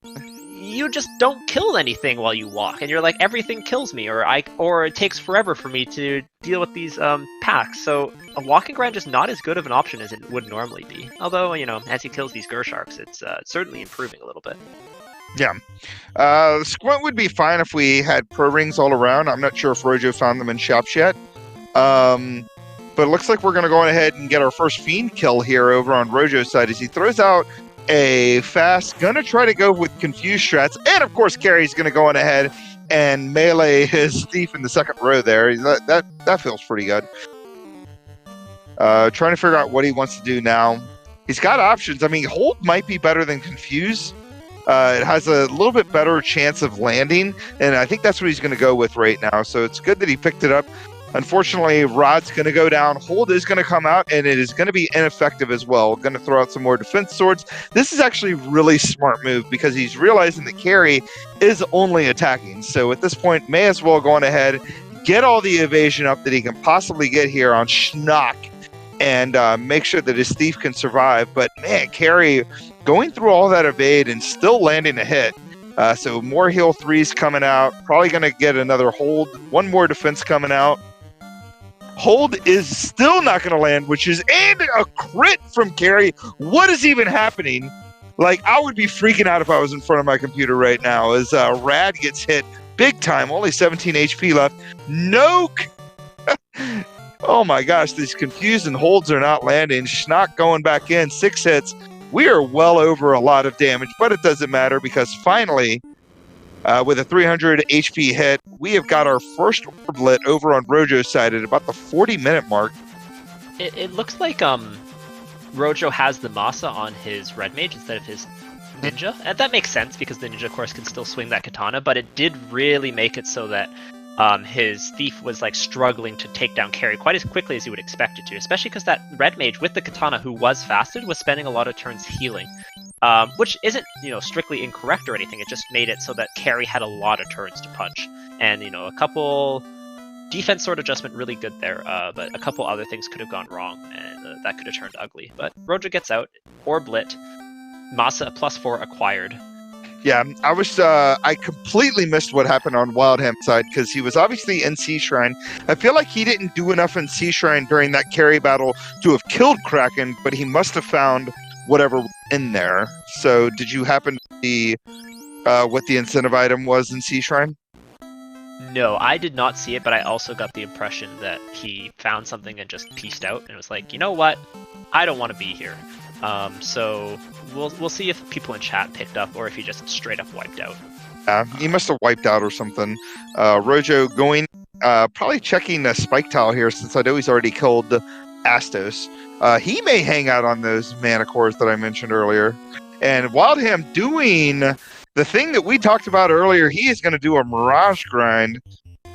you just don't kill anything while you walk, and you're like, everything kills me, or it takes forever for me to deal with these packs. So a walk and grind is not as good of an option as it would normally be. Although, you know, as he kills these Gersharks, it's certainly improving a little bit. Yeah. Squint would be fine if we had pro rings all around. I'm not sure if Rojo found them in shops yet. But it looks like we're going to go ahead and get our first Fiend kill here over on Rojo's side as he throws out a fast, going to try to go with confused strats. And of course, Carrie's going to go on ahead and melee his thief in the second row there. That feels pretty good. Trying to figure out what he wants to do now. He's got options. I mean, hold might be better than confuse. It has a little bit better chance of landing, and I think that's what he's going to go with right now. So it's good that he picked it up. Unfortunately, Rod's going to go down. Hold is going to come out, and it is going to be ineffective as well. Going to throw out some more defense swords. This is actually a really smart move because he's realizing that Carrie is only attacking. So at this point, may as well go on ahead, get all the evasion up that he can possibly get here on Schnock, and make sure that his thief can survive. But man, Carrie going through all that evade and still landing a hit. So more heal 3s coming out. Probably going to get another hold. One more defense coming out. Hold is still not going to land, and a crit from Carrie. What is even happening? Like, I would be freaking out if I was in front of my computer right now as Rad gets hit big time. Only 17 HP left. No. Oh my gosh, these confused and holds are not landing. Schnock going back in, 6 hits. We are well over a lot of damage, but it doesn't matter because finally, with a 300 HP hit, we have got our first orblet over on Rojo's side at about the 40-minute mark. It looks like Rojo has the Masa on his red mage instead of his ninja, and that makes sense because the ninja, of course, can still swing that katana. But it did really make it so that his thief was like struggling to take down Carrie quite as quickly as you would expect it to, especially because that red mage with the katana who was fasted was spending a lot of turns healing. Which isn't, strictly incorrect or anything. It just made it so that Carrie had a lot of turns to punch. And, a couple defense sword adjustment really good there, but a couple other things could have gone wrong, and that could have turned ugly. But Rojo gets out, Orblit, Masa +4 acquired. Yeah, I completely missed what happened on Wildham's side because he was obviously in Sea Shrine. I feel like he didn't do enough in Sea Shrine during that Carrie battle to have killed Kraken, but he must have found whatever in there. So did you happen to see what the incentive item was in Sea Shrine? No, I did not see it, but I also got the impression that he found something and just peaced out and was like, you know what? I don't want to be here. So we'll see if people in chat picked up or if he just straight up wiped out. He must have wiped out or something. Rojo going, probably checking the spike tile here since I know he's already killed Astos. He may hang out on those mana cores that I mentioned earlier. And Wildham doing the thing that we talked about earlier, he is going to do a Mirage grind.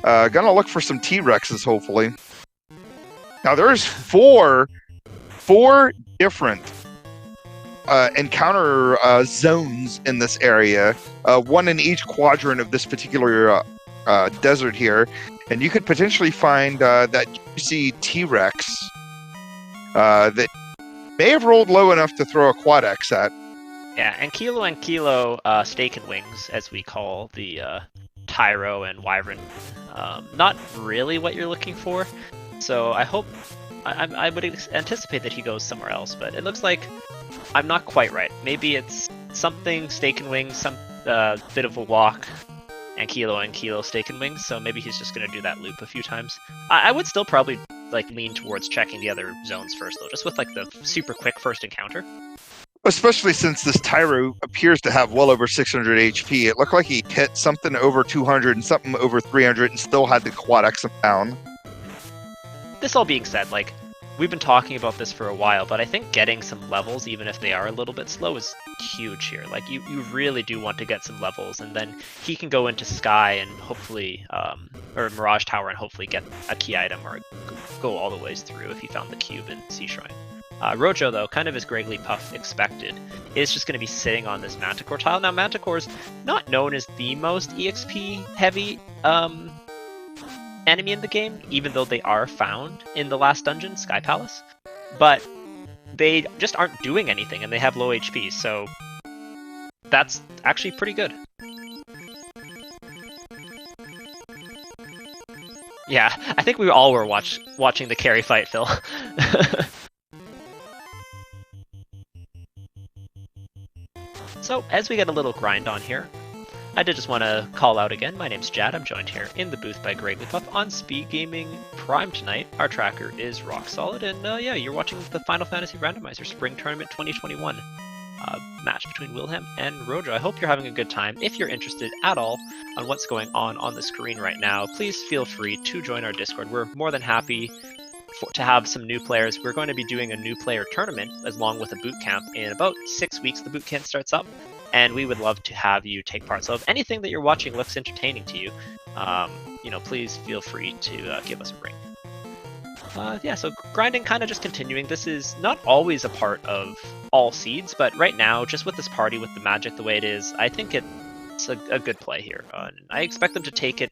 Going to look for some T-Rexes, hopefully. Now, there's four different encounter zones in this area. One in each quadrant of this particular desert here. And you could potentially find that juicy T-Rex that may have rolled low enough to throw a quad X at. Yeah, and Kilo, Steak and Wings, as we call the Tyro and Wyvern, not really what you're looking for. So I hope, I would anticipate that he goes somewhere else, but it looks like I'm not quite right. Maybe it's something Steak and Wings, some bit of a walk, and Kilo Steak and Wings, so maybe he's just going to do that loop a few times. I would still probably like lean towards checking the other zones first, though, just with like the super quick first encounter. Especially since this Tyro appears to have well over 600 HP. It looked like he hit something over 200 and something over 300 and still had the quad X him down. This all being said, like, we've been talking about this for a while, but I think getting some levels, even if they are a little bit slow, is huge here. Like, you really do want to get some levels, and then he can go into Sky and hopefully, or Mirage Tower and hopefully get a key item or go all the ways through if he found the cube in Sea Shrine. Rojo, though, kind of as Greggly Puff expected, is just going to be sitting on this Manticore tile. Now, Manticore's not known as the most EXP-heavy enemy in the game, even though they are found in the last dungeon, Sky Palace. But they just aren't doing anything, and they have low HP, so that's actually pretty good. Yeah, I think we all were watching the carry fight, Phil. So, as we get a little grind on here, I did just want to call out again, my name's Jad, I'm joined here in the booth by Greggly Puff on SpeedGaming Prime tonight. Our tracker is rock solid, and yeah, you're watching the Final Fantasy Randomizer Spring Tournament 2021 match between Wildham and Rojo. I hope you're having a good time. If you're interested at all on what's going on the screen right now, please feel free to join our Discord. We're more than happy to have some new players. We're going to be doing a new player tournament along with a boot camp. In about 6 weeks, the boot camp starts up, and we would love to have you take part. So if anything that you're watching looks entertaining to you, please feel free to give us a ring. Yeah, so grinding kind of just continuing. This is not always a part of all seeds, but right now, just with this party, with the magic the way it is, I think it's a good play here. I expect them to take it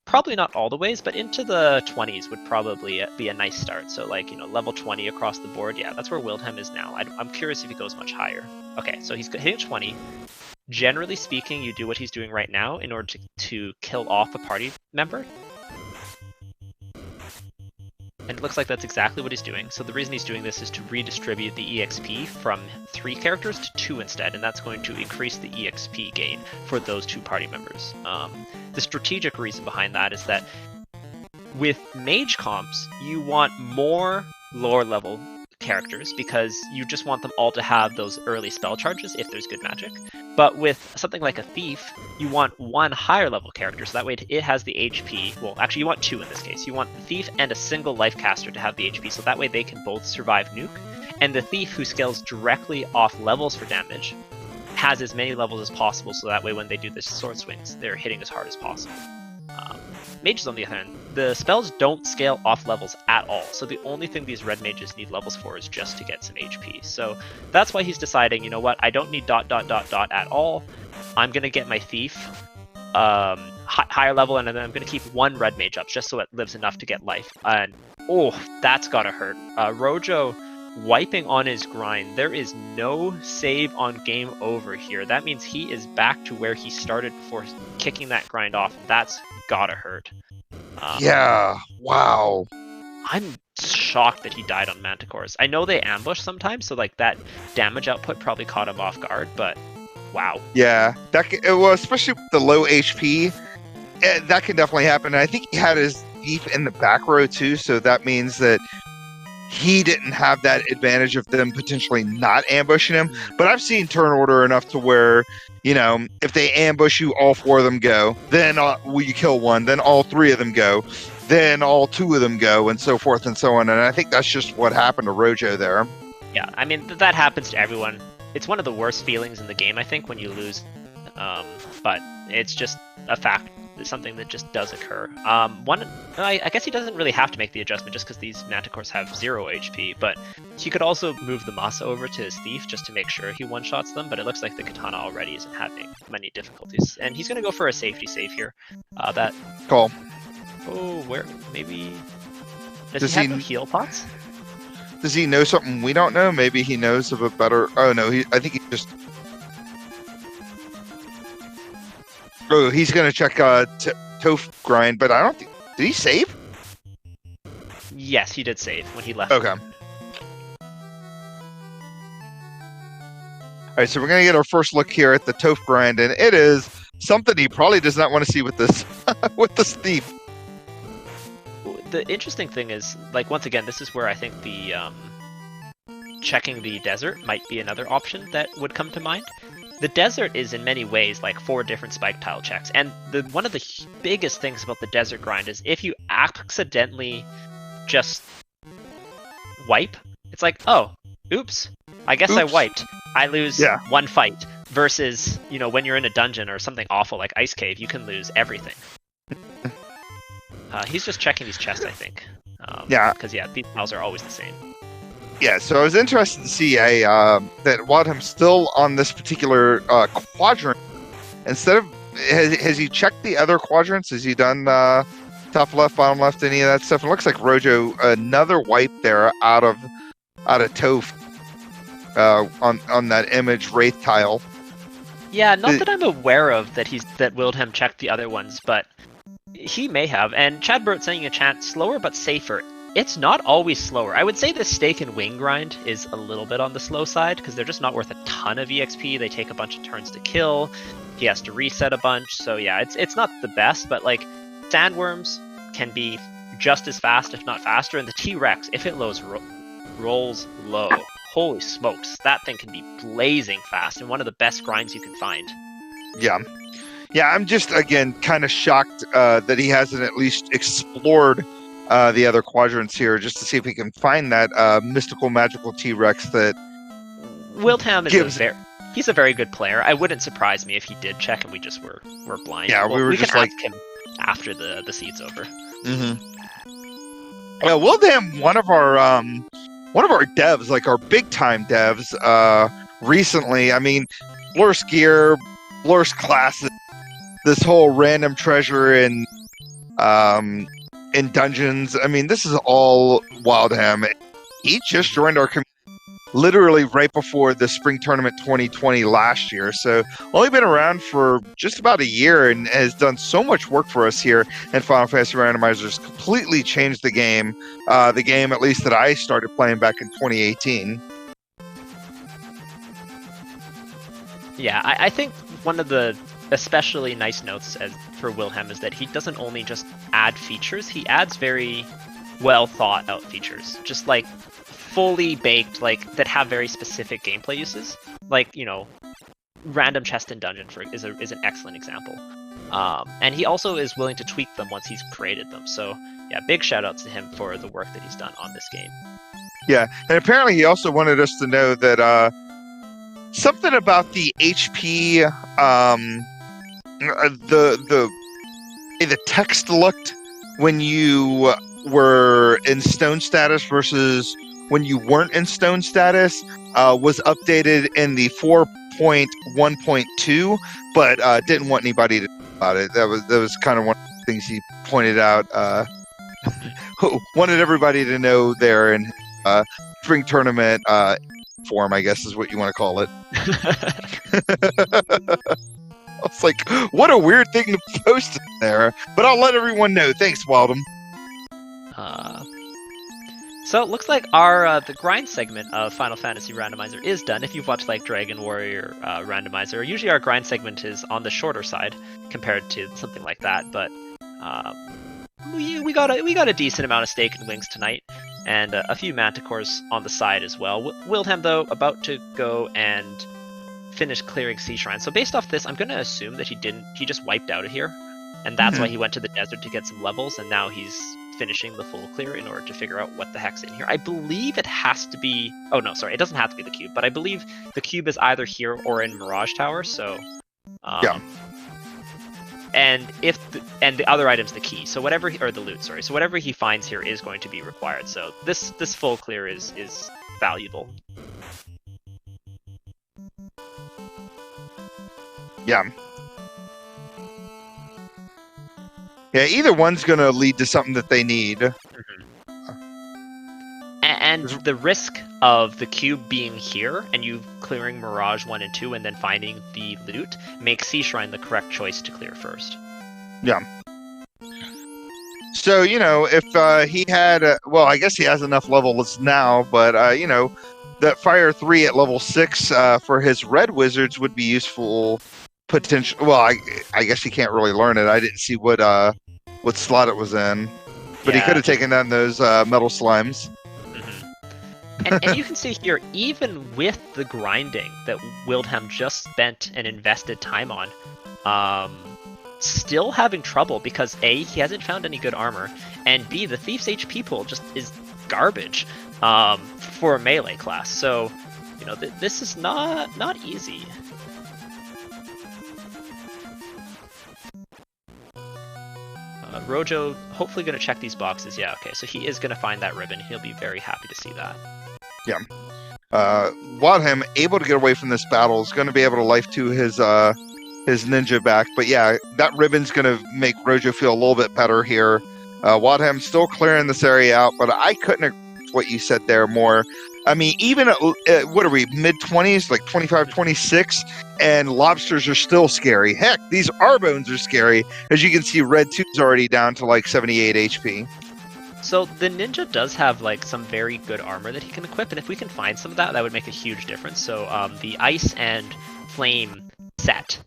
probably not all the ways, but into the 20s would probably be a nice start. So like, level 20 across the board. Yeah, that's where Wildham is now. I'm curious if he goes much higher. Okay, so he's hitting 20. Generally speaking, you do what he's doing right now in order to kill off a party member. And it looks like that's exactly what he's doing. So the reason he's doing this is to redistribute the EXP from 3 characters to 2 instead, and that's going to increase the EXP gain for those 2 party members. The strategic reason behind that is that with mage comps, you want more lower level characters because you just want them all to have those early spell charges if there's good magic. But with something like a thief, you want 1 higher level character, so that way it has the HP. Well, actually you want 2 in this case. You want the thief and a single life caster to have the HP, so that way they can both survive nuke. And the thief, who scales directly off levels for damage, has as many levels as possible, so that way when they do the sword swings, they're hitting as hard as possible. Mages, on the other hand, the spells don't scale off levels at all, so the only thing these red mages need levels for is just to get some HP. So that's why he's deciding, you know what, I don't need ... at all. I'm going to get my thief higher level, and then I'm going to keep 1 red mage up, just so it lives enough to get life. And oh, that's gotta hurt. Rojo wiping on his grind. There is no save on game over here. That means he is back to where he started before kicking that grind off. That's gotta hurt. Yeah, wow. I'm shocked that he died on Manticores. I know they ambush sometimes, so like that damage output probably caught him off guard, but wow. Yeah, well, especially with the low HP, that can definitely happen. And I think he had his thief in the back row too, so that means that he didn't have that advantage of them potentially not ambushing him. But I've seen turn order enough to where, if they ambush you, all 4 of them go. Then you kill 1. Then all 3 of them go. Then all 2 of them go, and so forth and so on. And I think that's just what happened to Rojo there. Yeah, I mean, that happens to everyone. It's one of the worst feelings in the game, I think, when you lose. But it's just a fact. It's something that just does occur. I guess he doesn't really have to make the adjustment just because these Manticores have 0 HP, but he could also move the Masa over to his Thief just to make sure he one-shots them, but it looks like the Katana already isn't having many difficulties. And he's going to go for a safety save here. Call. Oh, where? Maybe... Does he have no heal pots? Does he know something we don't know? Maybe he knows of a better... Oh, no. I think he just... Oh, he's going to check Toph grind, but I don't think... Did he save? Yes, he did save when he left. Okay. All right, so we're going to get our first look here at the Toph grind, and it is something he probably does not want to see with this with this thief. The interesting thing is, like, once again, this is where I think the checking the desert might be another option that would come to mind. The desert is in many ways like 4 different spike tile checks, and one of the biggest things about the desert grind is if you accidentally just wipe, it's like, oh, oops, I guess I wiped. I lose 1 fight. Versus, you know, when you're in a dungeon or something awful like Ice Cave, you can lose everything. He's just checking his chest, I think. Because, these tiles are always the same. Yeah, so I was interested to see that wildham still on this particular quadrant. Instead of... Has he checked the other quadrants? Has he done top left, bottom left, any of that stuff? It looks like Rojo, another wipe there out of Toph on that image Wraith tile. Yeah, not that I'm aware of that wildham checked the other ones, but he may have. And Chad Burt saying in chat, slower but safer. It's not always slower. I would say the Steak and Wing grind is a little bit on the slow side, because they're just not worth a ton of EXP. They take a bunch of turns to kill. He has to reset a bunch. So yeah, it's not the best, but like Sandworms can be just as fast, if not faster. And the T-Rex, if it rolls low, holy smokes, that thing can be blazing fast and one of the best grinds you can find. Yeah, I'm just, again, kind of shocked that he hasn't at least explored the other quadrants here just to see if he can find that mystical, magical T-Rex that... wildham is he's a very good player. I wouldn't surprise me if he did check and we just were blind. Yeah, we can ask him after the seed's over. Mm-hmm. Yeah, wildham, one of our devs, like our big time devs, recently, I mean, Blurst gear, Blurst classes, this whole random treasure in dungeons. I mean, this is all wildham. He just joined our community literally right before the spring tournament 2020 last year. So only been around for just about a year and has done so much work for us here at Final Fantasy Randomizers. Completely changed the game at least that I started playing back in 2018. Yeah, I think one of the especially nice notes for wildham is that he doesn't only just add features, he adds very well thought out features. Just like fully baked, like that have very specific gameplay uses. Like, you know, random chest in dungeon is an excellent example. And he also is willing to tweak them once he's created them. So yeah, big shout out to him for the work that he's done on this game. Yeah, and apparently he also wanted us to know that something about the HP, the text looked when you were in stone status versus when you weren't in stone status was updated in the 4.1.2, but didn't want anybody to know about it. That was kind of one of the things he pointed out. Wanted everybody to know there in spring tournament form, I guess is what you want to call it. I was like, what a weird thing to post in there, but I'll let everyone know. Thanks, Wildham. So it looks like our the grind segment of Final Fantasy Randomizer is done. If you've watched like Dragon Warrior Randomizer, usually our grind segment is on the shorter side compared to something like that. But we got a decent amount of steak and wings tonight, and a few manticores on the side as well. Wildham though about to go and finish clearing Sea Shrine. So based off this, I'm going to assume that he just wiped out of here, and that's why he went to the desert to get some levels, and now he's finishing the full clear in order to figure out what the heck's in here. I believe it has to be... Oh, no, sorry. It doesn't have to be the cube, but I believe the cube is either here or in Mirage Tower, so... yeah. And the other item's the key, so whatever... Or the loot, sorry. So whatever he finds here is going to be required, so this full clear is valuable. Yeah. Yeah, either one's going to lead to something that they need. And And the risk of the cube being here and you clearing Mirage 1 and 2 and then finding the loot makes Sea Shrine the correct choice to clear first. Yeah. So, you know, if he had, well, I guess he has enough levels now, but, you know, that Fire 3 at level 6 for his Red Wizards would be useful potential. Well, I guess he can't really learn it. I didn't see what slot it was in. But he could have taken down those metal slimes. And you can see here, even with the grinding that Wildham just spent and invested time on, still having trouble because A, he hasn't found any good armor, and B, the Thief's HP pool just is garbage for a melee class. So, you know, this is not easy. Rojo hopefully going to check these boxes. Yeah, okay, so he is going to find that ribbon. He'll be very happy to see that. Yeah. Wildham, able to get away from this battle, is going to be able to life to his ninja back. But yeah, that ribbon's going to make Rojo feel a little bit better here. Wildham still clearing this area out, but I couldn't agree with what you said there more. I mean, even at what are we, mid-20s, like 25, 26, and lobsters are still scary. Heck, these R-bones are scary. As you can see, Red 2's already down to like 78 HP. So the ninja does have like some very good armor that he can equip, and if we can find some of that, that would make a huge difference. So the ice and flame set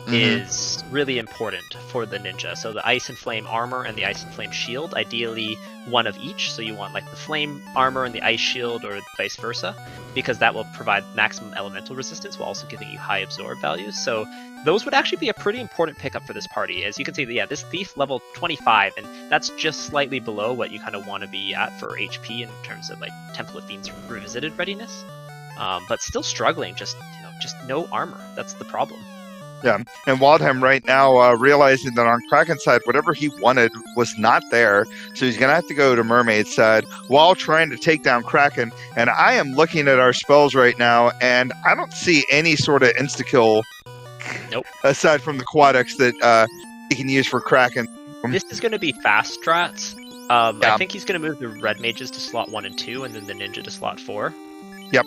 is really important for the ninja. So the ice and flame armor and the ice and flame shield, ideally one of each. So you want like the flame armor and the ice shield, or vice versa, because that will provide maximum elemental resistance while also giving you high absorb values. So those would actually be a pretty important pickup for this party. As you can see, yeah, this thief level 25, and that's just slightly below what you kind of want to be at for HP in terms of like Temple of Fiends Revisited readiness, but still struggling. Just no armor. That's the problem. Yeah, and Wildham right now realizing that on Kraken's side, whatever he wanted was not there, so he's going to have to go to Mermaid's side while trying to take down Kraken. And I am looking at our spells right now, and I don't see any sort of insta-kill aside from the Quad X that he can use for Kraken. This is going to be fast strats. I think he's going to move the red mages to slot 1 and 2, and then the ninja to slot 4. Yep,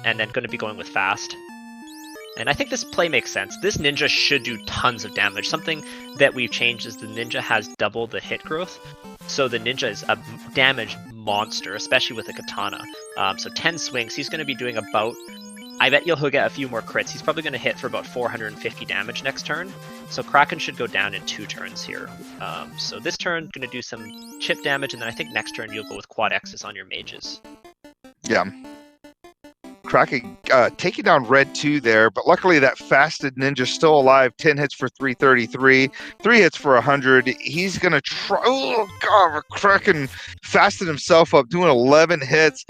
and then going to be going with fast. And I think this play makes sense. This ninja should do tons of damage. Something that we've changed is the ninja has double the hit growth. So the ninja is a damage monster, especially with a katana. So 10 swings, he's going to be doing about... I bet he'll get a few more crits. He's probably going to hit for about 450 damage next turn. So Kraken should go down in 2 turns here. So this turn, going to do some chip damage, and then I think next turn you'll go with quad X's on your mages. Yeah. Kraken taking down Red 2 there, but luckily that fasted ninja still alive. 10 hits for 333, 3 hits for 100. He's gonna try. Oh god, Kraken fasted himself up, doing 11 hits.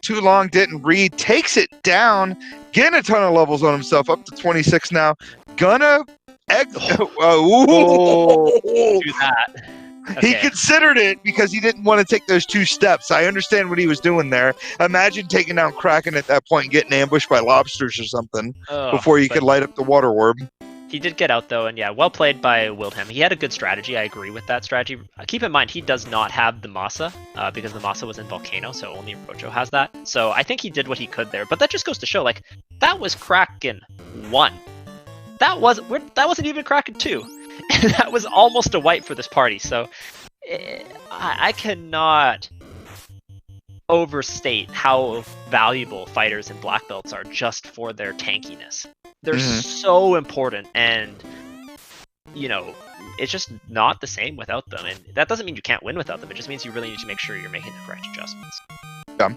Too long, didn't read. Takes it down, getting a ton of levels on himself, up to 26 now. Gonna do that. Okay. He considered it because he didn't want to take those 2 steps. I understand what he was doing there. Imagine taking down Kraken at that point and getting ambushed by lobsters or something before you could light up the water orb. He did get out though, and yeah, well played by Wildham. He had a good strategy. I agree with that strategy. Keep in mind, he does not have the Masa because the Masa was in Volcano, so only Rojo has that. So I think he did what he could there. But that just goes to show, like, that was Kraken 1. That wasn't even Kraken 2. And that was almost a wipe for this party, so I cannot overstate how valuable fighters and black belts are just for their tankiness. They're so important, and, you know, it's just not the same without them. And that doesn't mean you can't win without them, it just means you really need to make sure you're making the correct adjustments. Yeah.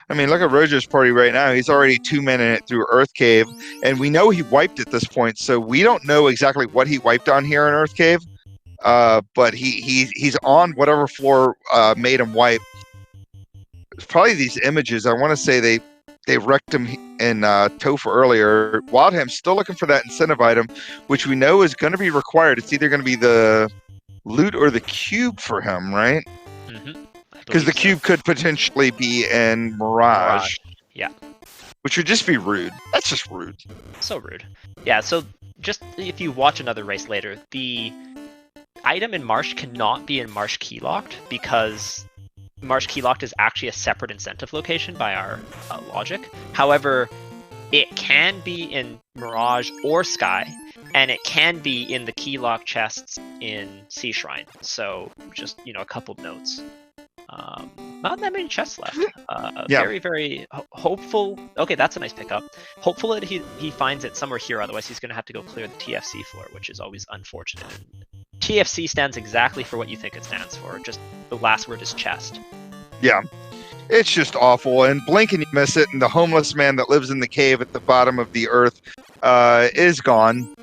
I mean, look at Rojo's party right now. He's already 2-minute it through Earth Cave, and we know he wiped at this point, so we don't know exactly what he wiped on here in Earth Cave. But he's on whatever floor made him wipe. It's probably these images. I want to say they wrecked him in Toph earlier. Wildham's still looking for that incentive item, which we know is going to be required. It's either going to be the loot or the cube for him, right? Because the cube could potentially be in Mirage. Yeah. Which would just be rude. That's just rude. So rude. Yeah, so just if you watch another race later, the item in Marsh cannot be in Marsh keylocked because Marsh Keylocked is actually a separate incentive location by our logic. However, it can be in Mirage or Sky, and it can be in the Keylock chests in Sea Shrine. So just, a couple of notes. Not that many chests left. Yeah. Very, very hopeful. Okay, that's a nice pickup. Hopeful that he finds it somewhere here, otherwise he's going to have to go clear the TFC floor, which is always unfortunate. TFC stands exactly for what you think it stands for. Just the last word is chest. Yeah. It's just awful. And blink and you miss it, and the homeless man that lives in the cave at the bottom of the earth is gone.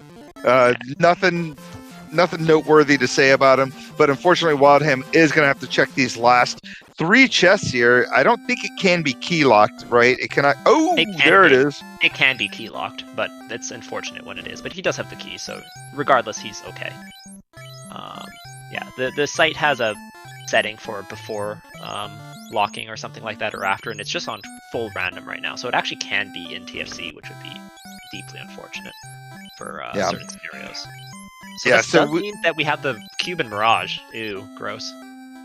Nothing noteworthy to say about him, but unfortunately Wildham is going to have to check these last 3 chests here. I don't think it can be key locked, right? It cannot. Oh, there it is. It can be key locked, but it's unfortunate when it is. But he does have the key, so regardless, he's okay. Yeah, the site has a setting for before locking or something like that, or after, and it's just on full random right now, so it actually can be in TFC, which would be deeply unfortunate for certain scenarios. So Yeah, this does mean that we have the cube in Mirage. Ew, gross.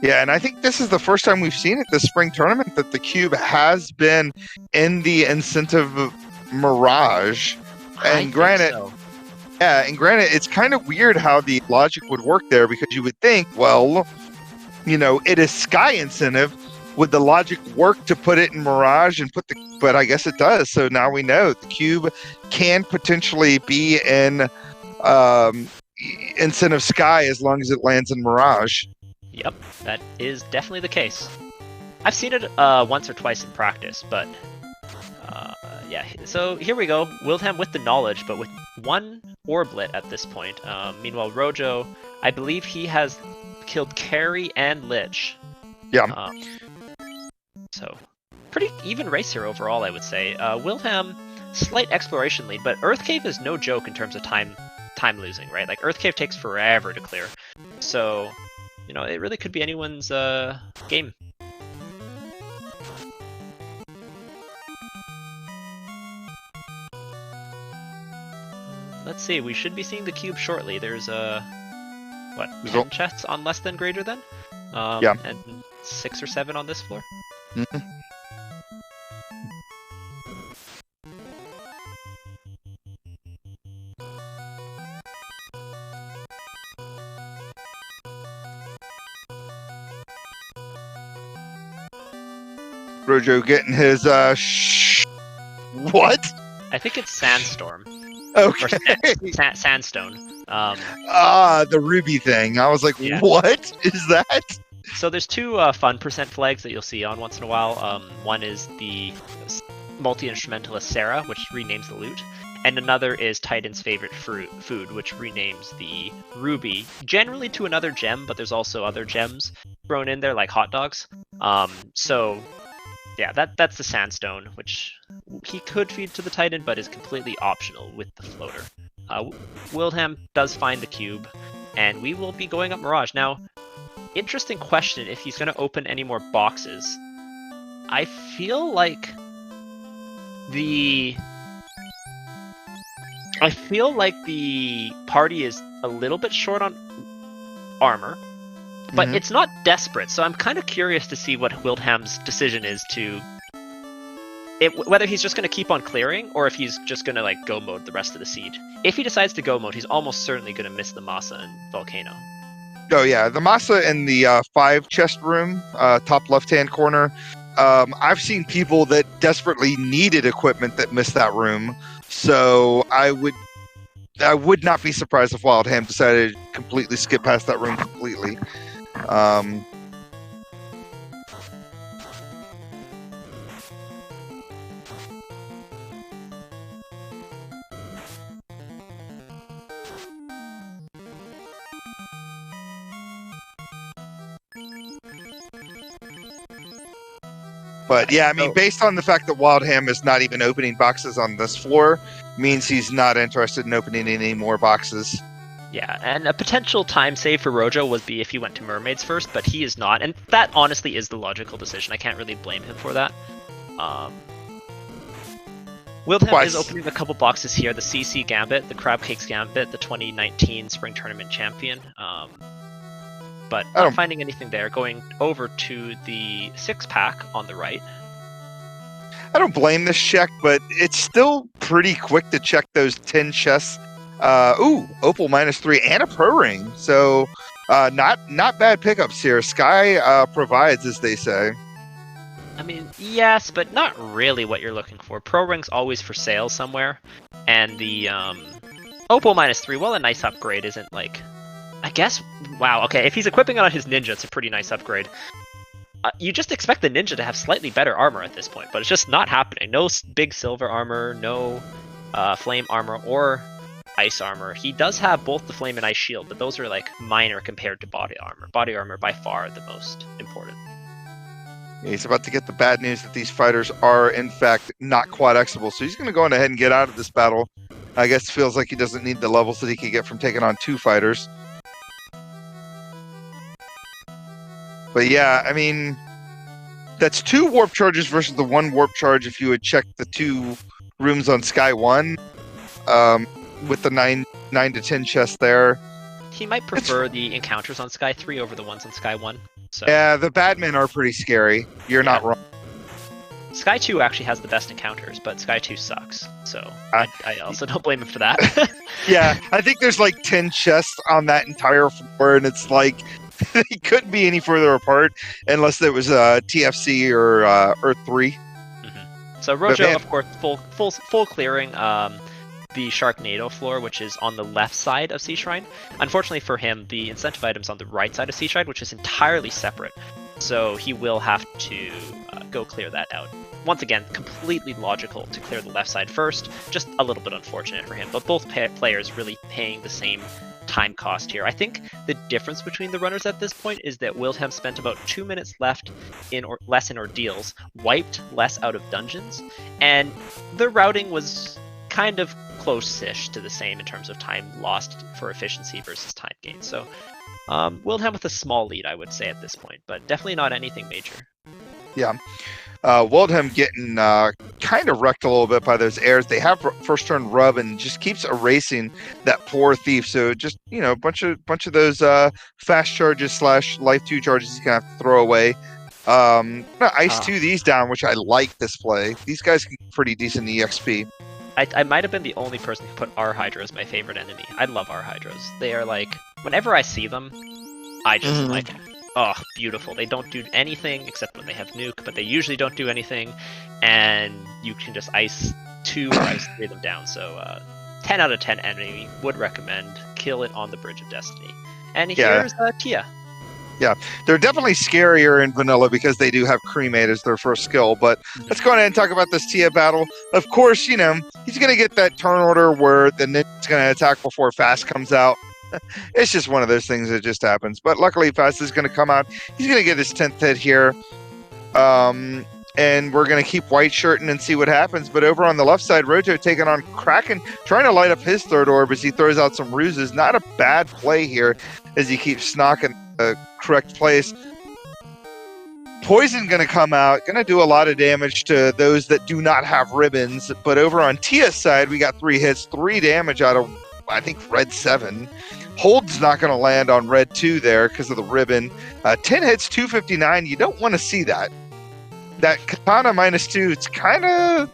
Yeah, and I think this is the first time we've seen at this spring tournament that the cube has been in the incentive Mirage. And granted, it's kind of weird how the logic would work there, because you would think, well, it is Sky incentive. Would the logic work to put it in Mirage and but I guess it does. So now we know the cube can potentially be in incentive Sky as long as it lands in Mirage. Yep, that is definitely the case. I've seen it once or twice in practice, but yeah. So here we go. Wildham with the knowledge, but with 1 orblet at this point. Meanwhile, Rojo, I believe he has killed Carry and Lich. Yeah. So pretty even race here overall, I would say. Wildham, slight exploration lead, but Earth Cave is no joke in terms of time losing, right? Like Earth Cave takes forever to clear, so it really could be anyone's game. Let's see, we should be seeing the cube shortly. There's 10 chests on less than greater than, and 6 or 7 on this floor. Mm-hmm. Rojo getting his what? I think it's Sandstorm. Okay. Or Sandstone. The ruby thing. I was like, What is that? So there's 2 fun percent flags that you'll see on once in a while. One is the multi-instrumentalist Sarah, which renames the loot, and another is Titan's favorite food, which renames the ruby, generally to another gem, but there's also other gems thrown in there, like hot dogs. So yeah, that's the Sandstone, which he could feed to the Titan, but is completely optional with the floater. Wildham does find the cube, and we will be going up Mirage. Now, interesting question if he's going to open any more boxes. I feel like the party is a little bit short on armor, but it's not desperate, so I'm kind of curious to see what Wildham's decision is whether he's just going to keep on clearing, or if he's just going to go mode the rest of the seed. If he decides to go mode, he's almost certainly going to miss the Masa and Volcano. Oh yeah, the Masa in the 5 chest room, top left-hand corner. I've seen people that desperately needed equipment that missed that room, so I would not be surprised if Wildham decided to completely skip past that room completely. But yeah, I mean, based on the fact that Wildham is not even opening boxes on this floor, means he's not interested in opening any more boxes. Yeah, and a potential time save for Rojo would be if he went to Mermaids first, but he is not, and that honestly is the logical decision. I can't really blame him for that. Wildham is opening a couple boxes here: the CC Gambit, the Crab Cakes Gambit, the 2019 Spring Tournament Champion. but I not don't- finding anything there. Going over to the 6-pack on the right. I don't blame this check, but it's still pretty quick to check those 10 chests. Opal -3 and a pro ring. So not bad pickups here. Sky provides, as they say. I mean, yes, but not really what you're looking for. Pro Ring's always for sale somewhere, and the Opal -3, well, a nice upgrade isn't like... I guess, wow, okay, if he's equipping it on his ninja, it's a pretty nice upgrade. You just expect the ninja to have slightly better armor at this point, but it's just not happening. No big silver armor, no flame armor, or ice armor. He does have both the flame and ice shield, but those are like minor compared to body armor. Body armor by far the most important. He's about to get the bad news that these fighters are, in fact, not quad-Xable. So he's going to go on ahead and get out of this battle. I guess it feels like he doesn't need the levels that he could get from taking on 2 fighters. But yeah, I mean, that's 2 warp charges versus the 1 warp charge if you would check the 2 rooms on Sky 1 with the 9 to 10 chests there. He might prefer the encounters on Sky 3 over the ones on Sky 1. So. Yeah, the bad men are pretty scary. You're not wrong. Sky 2 actually has the best encounters, but Sky 2 sucks. So I also don't blame him for that. Yeah, I think there's like 10 chests on that entire floor, and it's like they couldn't be any further apart unless it was TFC or Earth 3. Mm-hmm. So Rojo, of course, full clearing the Sharknado floor, which is on the left side of Sea Shrine. Unfortunately for him, the incentive item's on the right side of Sea Shrine, which is entirely separate. So he will have to go clear that out. Once again, completely logical to clear the left side first, just a little bit unfortunate for him, but both players really paying the same time cost here. I think the difference between the runners at this point is that Wildham spent about 2 minutes left less in ordeals, wiped less out of dungeons, and the routing was kind of close-ish to the same in terms of time lost for efficiency versus time gain. So Wildham with a small lead, I would say, at this point, but definitely not anything major. Yeah. Wildham getting kind of wrecked a little bit by those airs. They have first turn rub and just keeps erasing that poor thief. So just, a bunch of those fast charges / life 2 charges he's gonna have to throw away. Ice 2 these down, which I like this play. These guys can get pretty decent EXP. I might have been the only person who put R-Hydra as my favorite enemy. I love R-Hydras. They are like, whenever I see them, I just like, oh, beautiful. They don't do anything except when they have nuke, but they usually don't do anything, and you can just ice 2 or ice 3 of them down. So 10 out of 10 enemy, would recommend. Kill it on the Bridge of Destiny. And here's Tia. Yeah, they're definitely scarier in vanilla because they do have cremate as their first skill. But let's go ahead and talk about this Tia battle. Of course, he's going to get that turn order where the ninja's going to attack before Fast comes out. It's just one of those things that just happens. But luckily, Fast is going to come out. He's going to get his 10th hit here. And we're going to keep white shirting and see what happens. But over on the left side, Rojo taking on Kraken, trying to light up his third orb as he throws out some ruses. Not a bad play here as he keeps snocking the correct place. Poison going to come out, going to do a lot of damage to those that do not have ribbons. But over on Tia's side, we got 3 hits, 3 damage out of, I think, red 7. Hold's not going to land on red 2 there because of the ribbon. 10 hits, 259. You don't want to see that. That katana -2, it's kind of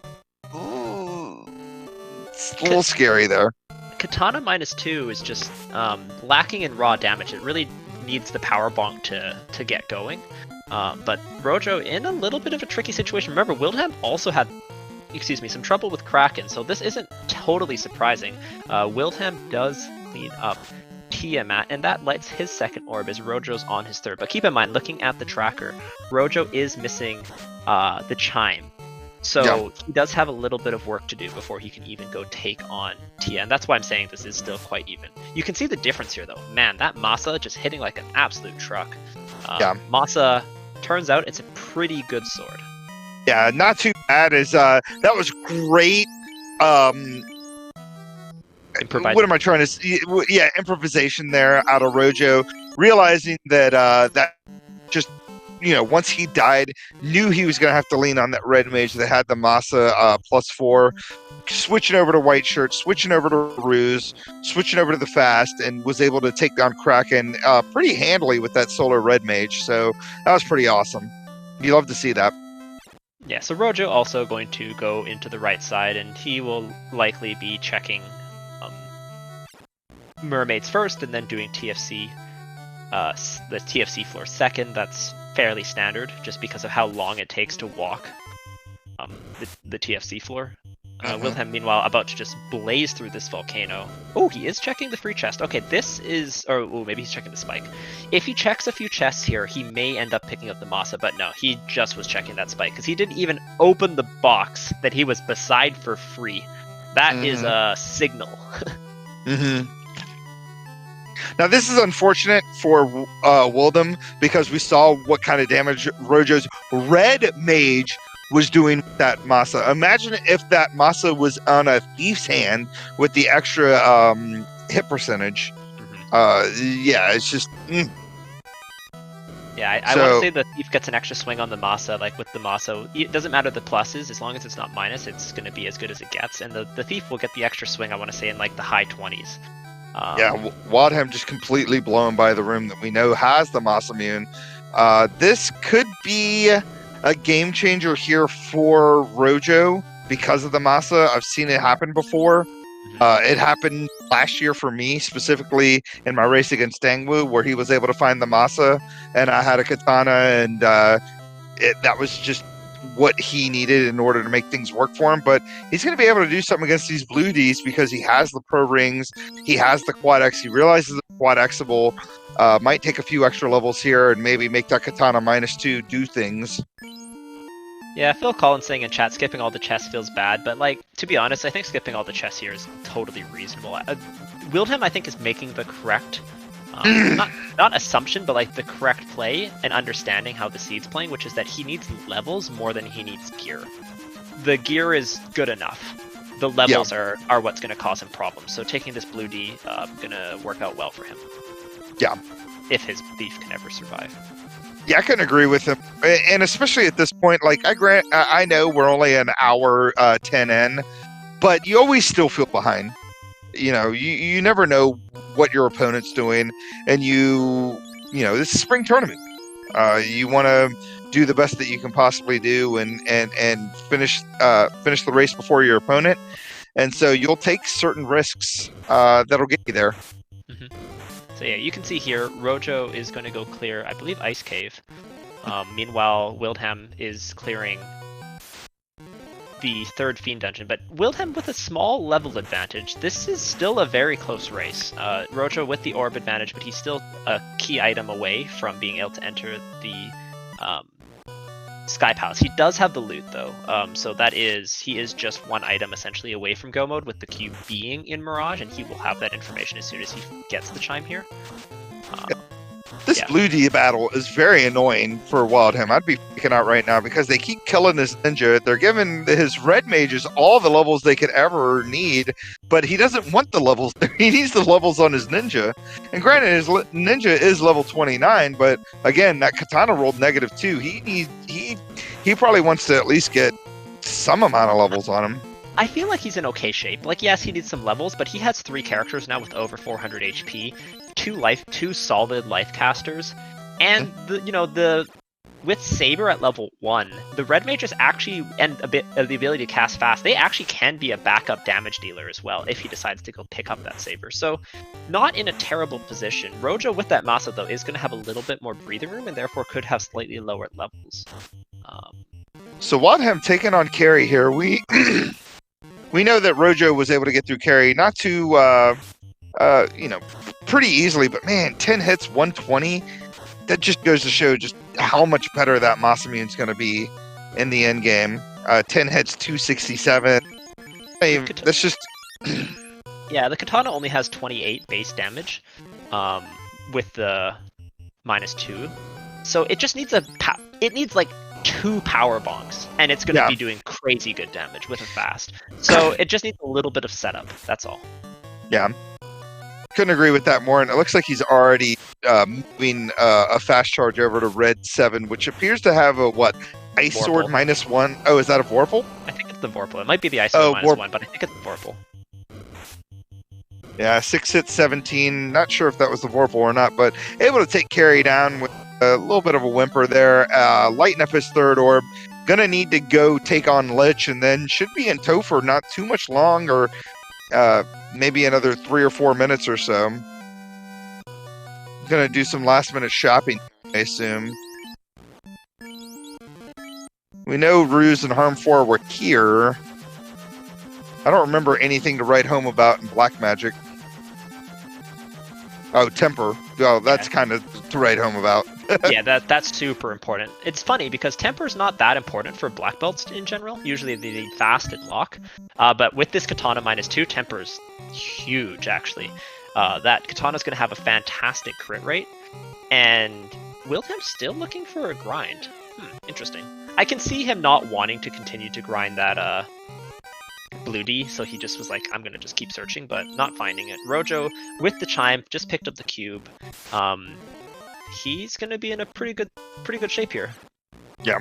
it's a little scary there. Katana -2 is just lacking in raw damage. It really needs the power bonk to get going. But Rojo in a little bit of a tricky situation. Remember, Wildham also had, some trouble with Kraken, so this isn't totally surprising. Wildham does clean up Tiamat, and that lights his second orb as Rojo's on his third. But keep in mind, looking at the tracker, Rojo is missing the chime. So he does have a little bit of work to do before he can even go take on Tia, and that's why I'm saying this is still quite even. You can see the difference here, though. Man, that Masa just hitting like an absolute truck. Masa, turns out it's a pretty good sword. Yeah, not too bad. That was great. What am I trying to see? Yeah, improvisation there out of Rojo, realizing that that just once he died, knew he was going to have to lean on that red mage that had the Masa +4, switching over to white shirt, switching over to ruse, switching over to the fast, and was able to take down Kraken pretty handily with that solar red mage. So that was pretty awesome. You love to see that. Yeah, so Rojo also going to go into the right side, and he will likely be checking mermaids first, and then doing TFC, the TFC floor second. That's fairly standard, just because of how long it takes to walk the TFC floor. Wildham, meanwhile, about to just blaze through this volcano. Oh, he is checking the free chest. Okay, this is... Or maybe he's checking the spike. If he checks a few chests here, he may end up picking up the Masa, but no, he just was checking that spike, because he didn't even open the box that he was beside for free. That is a signal. Now, this is unfortunate for Wildham, because we saw what kind of damage Rojo's red mage was doing with that Masa. Imagine if that Masa was on a thief's hand with the extra hit percentage. Yeah, it's just... Yeah, I want to say the thief gets an extra swing on the Masa, like with the Masa. It doesn't matter the pluses, as long as it's not minus, it's going to be as good as it gets. And the thief will get the extra swing, I want to say, in like the high 20s. Yeah, Wildham just completely blown by the room that we know has the Masa immune. This could be a game changer here for Rojo because of the Masa. I've seen it happen before. It happened last year for me, specifically in my race against Dangwu, where he was able to find the Masa, and I had a katana, and that was just what he needed in order to make things work for him. But he's going to be able to do something against these blue Ds because he has the pro rings, he has the quad X, he realizes the quad Xable. Might take a few extra levels here and maybe make that katana -2 do things. Yeah, Phil Collins saying in chat, skipping all the chests feels bad, but like, to be honest, I think skipping all the chests here is totally reasonable. Wildham, I think, is making the correct, not assumption, but like the correct play and understanding how the seed's playing, which is that he needs levels more than he needs gear. The gear is good enough. The levels are what's going to cause him problems. So taking this blue D going to work out well for him. Yeah. If his thief can ever survive. Yeah, I can agree with him, and especially at this point, like I know we're only an hour 10 in, but you always still feel behind. You never know what your opponent's doing, and this is spring tournament. You want to do the best that you can possibly do, and finish the race before your opponent, and so you'll take certain risks that'll get you there. So yeah, you can see here, Rojo is going to go clear, I believe, Ice Cave. Meanwhile, Wildham is clearing the third Fiend Dungeon. But Wildham with a small level advantage. This is still a very close race. Rojo with the Orb advantage, but he's still a key item away from being able to enter the Sky Palace. He does have the loot, though. So he is just one item essentially away from Go Mode, with the cube being in Mirage, and he will have that information as soon as he gets the chime here. This Blue D battle is very annoying for Wildham. I'd be freaking out right now because they keep killing this ninja. They're giving his red mages all the levels they could ever need, but he doesn't want the levels. He needs the levels on his ninja. And granted, his ninja is level 29, but again, that katana rolled -2. He probably wants to at least get some amount of levels on him. I feel like he's in okay shape. Like, yes, he needs some levels, but he has 3 characters now with over 400 HP, 2 solid life casters, and with Saber at level 1, the red mages actually, and a bit of the ability to cast fast, they actually can be a backup damage dealer as well if he decides to go pick up that Saber. So, not in a terrible position. Rojo with that Masa, though, is going to have a little bit more breathing room, and therefore could have slightly lower levels. So Wildham taking on carry here. We know that Rojo was able to get through carry, not too, pretty easily, but man, 10 hits, 120, that just goes to show just how much better that Masamune is going to be in the end game. 10 hits, 267. That's just... Yeah, the katana only has 28 base damage, with the -2. So it just needs like 2 power bonks, and it's going to be doing crazy good damage with a fast. So it just needs a little bit of setup, that's all. Yeah. couldn't agree with that more. And it looks like he's already moving a fast charge over to red 7, which appears to have a Ice Vorpal. Sword -1. Oh, is that a Vorpal? I think it's the Vorpal. It might be the Ice Sword -1, but I think it's the Vorpal. Yeah, 6 hits, 17. Not sure if that was the Vorpal or not, but able to take Carry down with a little bit of a whimper there. Lighten up his third orb. Gonna need to go take on Lich, and then should be in tow for not too much long, or maybe another 3 or 4 minutes or so. Gonna do some last minute shopping, I assume. We know Ruse and Harm 4 were here. I don't remember anything to write home about in Black Magic. Oh, Temper. Oh, that's kind of to write home about. Yeah, that's super important. It's funny because Temper's not that important for black belts in general. Usually they need fast and lock. But with this Katana -2, Temper's huge, actually. That Katana's going to have a fantastic crit rate. And Wildham's still looking for a grind. Interesting. I can see him not wanting to continue to grind that Blue D, so he just was like, I'm going to just keep searching, but not finding it. Rojo, with the Chime, just picked up the cube. He's going to be in a pretty good shape here. Yeah.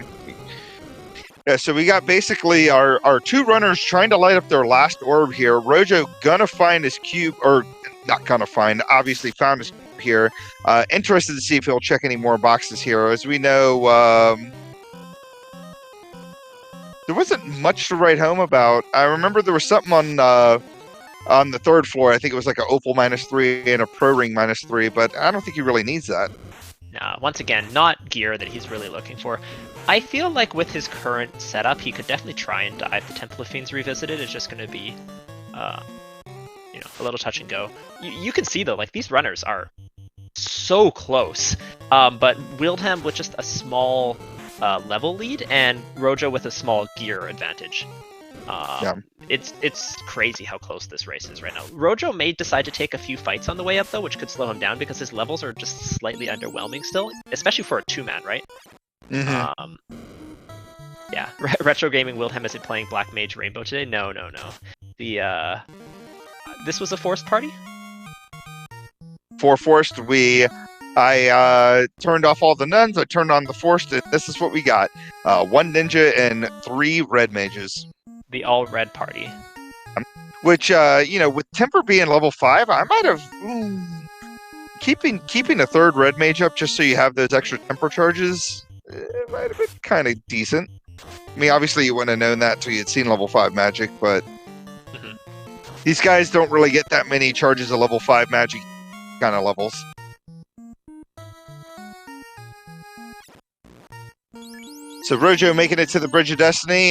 Yeah, so we got basically our 2 runners trying to light up their last orb here. Rojo gonna find his cube, or not gonna find, obviously found his cube here. Interested to see if he'll check any more boxes here. As we know, there wasn't much to write home about. I remember there was something on the 3rd floor. I think it was like an Opal -3 and a Pro Ring -3, but I don't think he really needs that. Once again, not gear that he's really looking for. I feel like with his current setup, he could definitely try and dive the Temple of Fiends Revisited. It's just going to be, a little touch and go. You can see though, like these runners are so close. But Wildham with just a small level lead, and Rojo with a small gear advantage. It's crazy how close this race is right now. Rojo may decide to take a few fights on the way up though, which could slow him down because his levels are just slightly underwhelming still, especially for a 2-man, right? Mm-hmm. Yeah, Retro Gaming Wildham isn't playing Black Mage Rainbow today. No. This was a forced party? For forced, I turned off all the nuns, I turned on the forced, and this is what we got. 1 ninja and 3 red mages. The all-red party. Which, with Temper being level 5, I might have... keeping a 3rd red mage up just so you have those extra Temper charges, it might have been kind of decent. I mean, obviously you wouldn't have known that until you had seen level 5 magic, but... These guys don't really get that many charges of level 5 magic kind of levels. So Rojo making it to the Bridge of Destiny.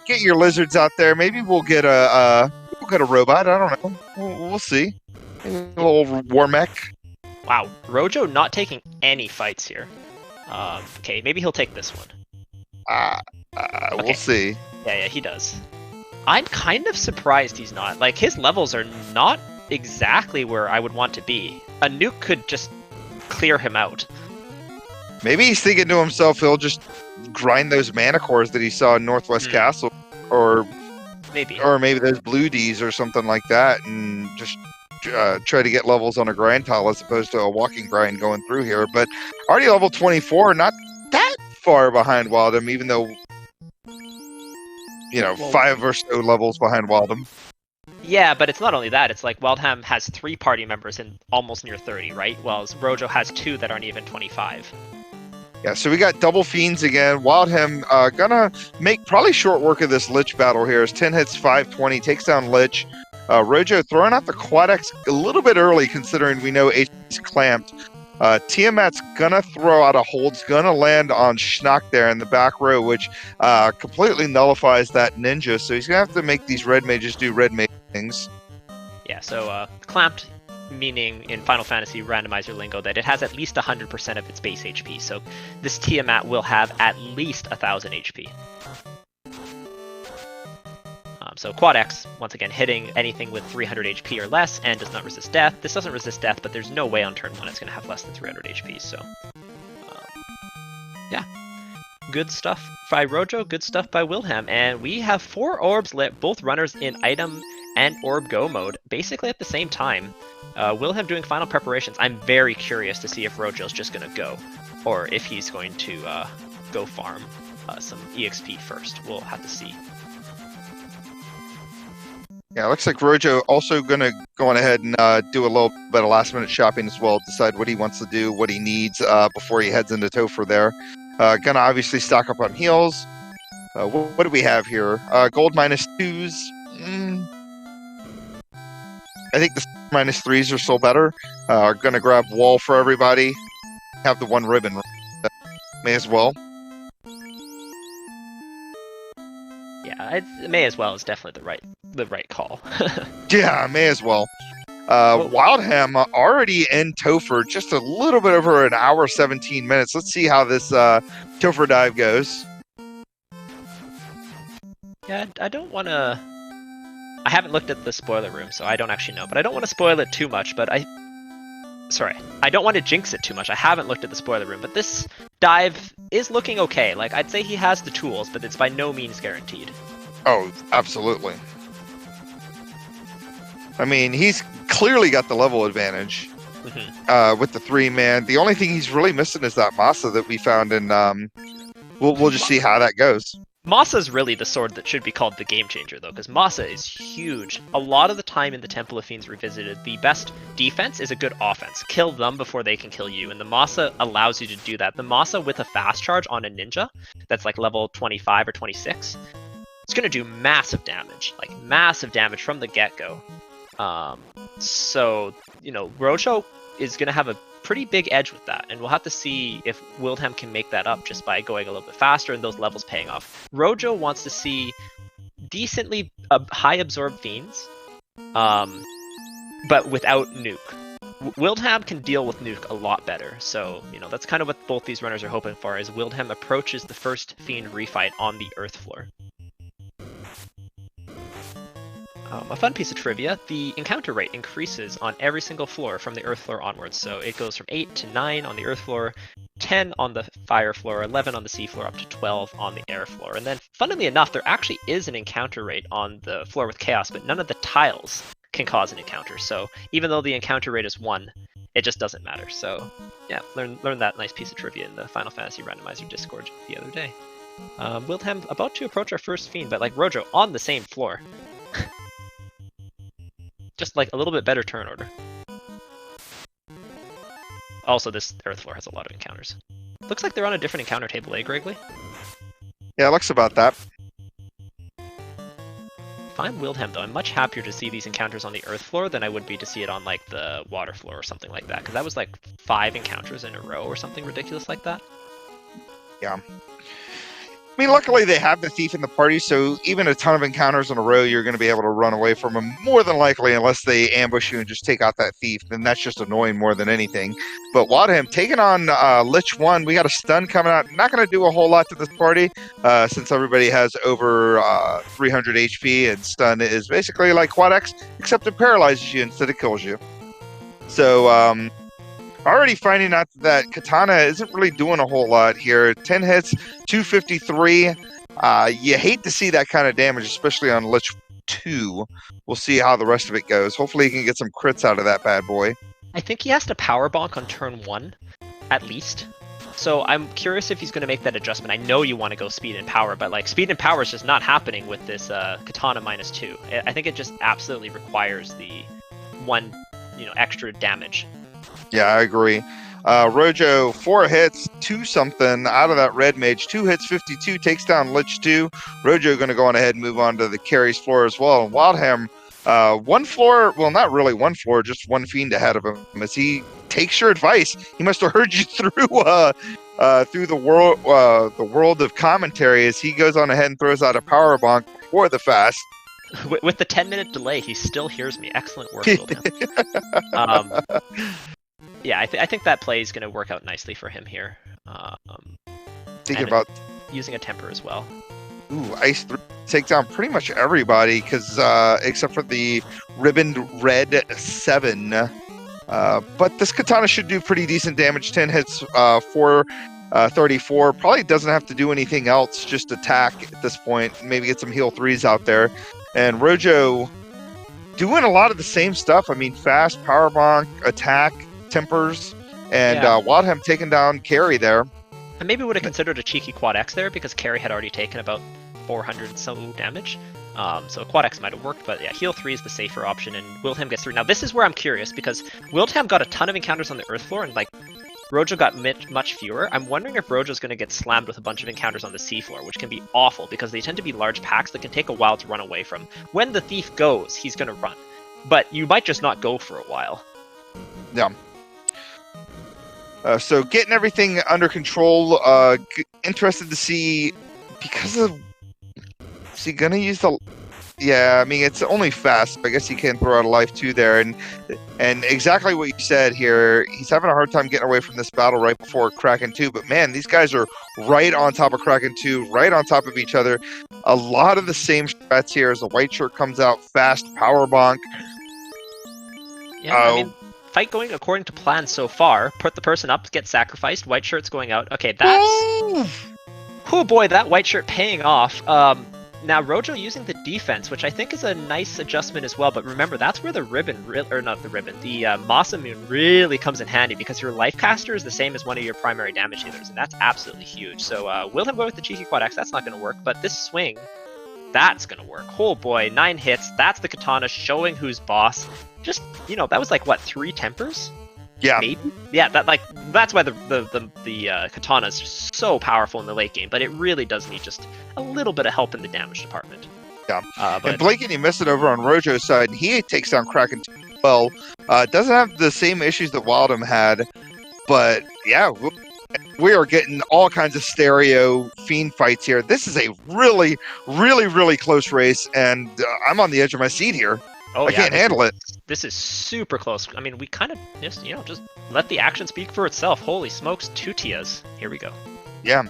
Get your lizards out there. Maybe we'll get a robot. I don't know. We'll see. A little war mech. Wow, Rojo not taking any fights here. Okay, maybe he'll take this one. Okay. We'll see. Yeah, he does. I'm kind of surprised he's not. Like, his levels are not exactly where I would want to be. A nuke could just clear him out. Maybe he's thinking to himself he'll just grind those mana cores that he saw in Northwest Castle, or maybe those blue Ds or something like that, and just try to get levels on a grind tile as opposed to a walking grind going through here. But already level 24, not that far behind Wildham, even though 5 or so levels behind Wildham. Yeah, but it's not only that. It's like Wildham has 3 party members and almost near 30, right? While Rojo has 2 that aren't even 25. Yeah, so we got double fiends again. Wildham gonna make probably short work of this Lich battle here. As 10 hits, 520, takes down Lich. Rojo throwing out the Quad X a little bit early, considering we know HP's clamped. Tiamat's gonna throw out a hold. It's gonna land on Schnock there in the back row, which completely nullifies that ninja. So he's gonna have to make these red mages do red mage things. Yeah, so clamped, meaning in Final Fantasy Randomizer lingo that it has at least 100% of its base HP. So this Tiamat will have at least 1,000 HP. So Quad X, once again, hitting anything with 300 HP or less and does not resist death. This doesn't resist death, but there's no way on turn 1 it's going to have less than 300 HP. So, yeah. Good stuff by Rojo, good stuff by Wildham. And we have 4 orbs lit, both runners in item and Orb Go mode basically at the same time. Wilhelm doing final preparations. I'm very curious to see if Rojo's just going to go, or if he's going to go farm some EXP first. We'll have to see. Yeah, it looks like Rojo also going to go on ahead and do a little bit of last-minute shopping as well, decide what he wants to do, what he needs before he heads into Topher there. Going to obviously stock up on heals. What do we have here? Gold -2s. I think the -3s are still better. Going to grab wall for everybody. Have the one ribbon. May as well. Yeah, it may as well is definitely the right call. Yeah, may as well. Wildham already in Topher, just a little bit over an hour, 17 minutes. Let's see how this Topher dive goes. Yeah, I don't want to... I haven't looked at the spoiler room, so I don't actually know. But I don't want to spoil it too much, but Sorry, I don't want to jinx it too much. I haven't looked at the spoiler room, but this dive is looking okay. Like, I'd say he has the tools, but it's by no means guaranteed. Oh, absolutely. I mean, he's clearly got the level advantage with the 3-man. The only thing he's really missing is that Masa that we found in... We'll just see how that goes. Masa's really the sword that should be called the game changer, though, because Masa is huge. A lot of the time in the Temple of Fiends Revisited, the best defense is a good offense. Kill them before they can kill you, and the Masa allows you to do that. The Masa with a fast charge on a ninja, that's like level 25 or 26, it's going to do massive damage, like massive damage from the get-go. So, you know, Rojo is going to have a pretty big edge with that, and we'll have to see if Wildham can make that up just by going a little bit faster and those levels paying off. Rojo wants to see decently high absorb fiends, but without nuke. Wildham can deal with nuke a lot better, so you know that's kind of what both these runners are hoping for, as Wildham approaches the first fiend refight on the earth floor. A fun piece of trivia, the encounter rate increases on every single floor from the earth floor onwards. So it goes from 8 to 9 on the earth floor, 10 on the fire floor, 11 on the sea floor, up to 12 on the air floor. And then, funnily enough, there actually is an encounter rate on the floor with chaos, but none of the tiles can cause an encounter. So even though the encounter rate is 1, it just doesn't matter. So yeah, learn that nice piece of trivia in the Final Fantasy Randomizer Discord the other day. Wildham about to approach our first fiend, but like Rojo on the same floor. Just like a little bit better turn order. Also, this earth floor has a lot of encounters. Looks like they're on a different encounter table, eh, Gregley? Yeah, it looks about that. If I'm Wildham, though, I'm much happier to see these encounters on the earth floor than I would be to see it on, like, the water floor or something like that. Because that was, like, 5 encounters in a row or something ridiculous like that. Yeah. I mean, luckily they have the thief in the party, so even a ton of encounters in a row, you're going to be able to run away from them more than likely, unless they ambush you and just take out that thief. Then that's just annoying more than anything. But Wildham taking on Lich 1, we got a stun coming out. Not going to do a whole lot to this party, since everybody has over 300 HP, and stun is basically like Quad X, except it paralyzes you instead of kills you. So, already finding out that Katana isn't really doing a whole lot here. 10 hits, 253. You hate to see that kind of damage, especially on Lich 2. We'll see how the rest of it goes. Hopefully he can get some crits out of that bad boy. I think he has to power bonk on turn 1, at least. So I'm curious if he's going to make that adjustment. I know you want to go speed and power, but like speed and power is just not happening with this Katana -2. I think it just absolutely requires the 1, extra damage. Yeah, I agree. Rojo, 4 hits, 2 something out of that red mage. 2 hits, 52, takes down Lich 2. Rojo going to go on ahead and move on to the carries floor as well. And Wildham, 1 floor, well, not really 1 floor, just 1 fiend ahead of him. As he takes your advice, he must have heard you through the world of commentary, as he goes on ahead and throws out a power bonk for the fast. With the 10-minute delay, he still hears me. Excellent work, Wildham. Yeah, I think that play is going to work out nicely for him here. Thinking about using a temper as well. Ooh, Ice 3 take down pretty much everybody, because except for the ribboned red 7. But this Katana should do pretty decent damage. 10 hits, 434. Probably doesn't have to do anything else, just attack at this point. Maybe get some heal 3s out there. And Rojo doing a lot of the same stuff. I mean, fast, power bonk, attack, tempers, and wildham taking down Carry there. I maybe would have considered a cheeky quad X there because Carry had already taken about 400 and so damage. So a quad X might have worked, but yeah, heal 3 is the safer option, and wildham gets through. Now this is where I'm curious, because wildham got a ton of encounters on the earth floor, and like Rojo got much fewer. I'm wondering if Rojo's going to get slammed with a bunch of encounters on the sea floor, which can be awful because they tend to be large packs that can take a while to run away from. When the thief goes, he's going to run, but you might just not go for a while. Yeah. So getting everything under control. Interested to see, because of, is he gonna use the? Yeah, I mean, it's only fast. I guess he can throw out a life too there, and exactly what you said here. He's having a hard time getting away from this battle right before Kraken 2. But man, these guys are right on top of Kraken 2, right on top of each other. A lot of the same strats here as the white shirt comes out fast, power bonk. Yeah, I mean, fight going according to plan so far. Put the person up, get sacrificed. White shirt's going out. Okay, that's. Oh boy, that white shirt paying off. Now Rojo using the defense, which I think is a nice adjustment as well. But remember, that's where the ribbon, the Masa Moon really comes in handy, because your life caster is the same as one of your primary damage healers, and that's absolutely huge. So Wildham go with the cheeky quad X. That's not going to work, but this swing, that's going to work. Oh boy, 9 hits. That's the katana showing who's boss. Just, you know, that was like what, 3 tempers? Yeah. Maybe? Yeah, that's why the katana is so powerful in the late game, but it really does need just a little bit of help in the damage department. Yeah. But and Blake, and you missed it over on Rojo's side. He takes down Kraken as well. Doesn't have the same issues that Wildham had, but yeah, we are getting all kinds of stereo fiend fights here. This is a really, really, really close race, and I'm on the edge of my seat here. Oh, I can't handle it. This is super close. I mean, we kind of just, just let the action speak for itself. Holy smokes, 2 Tias. Here we go. Yeah.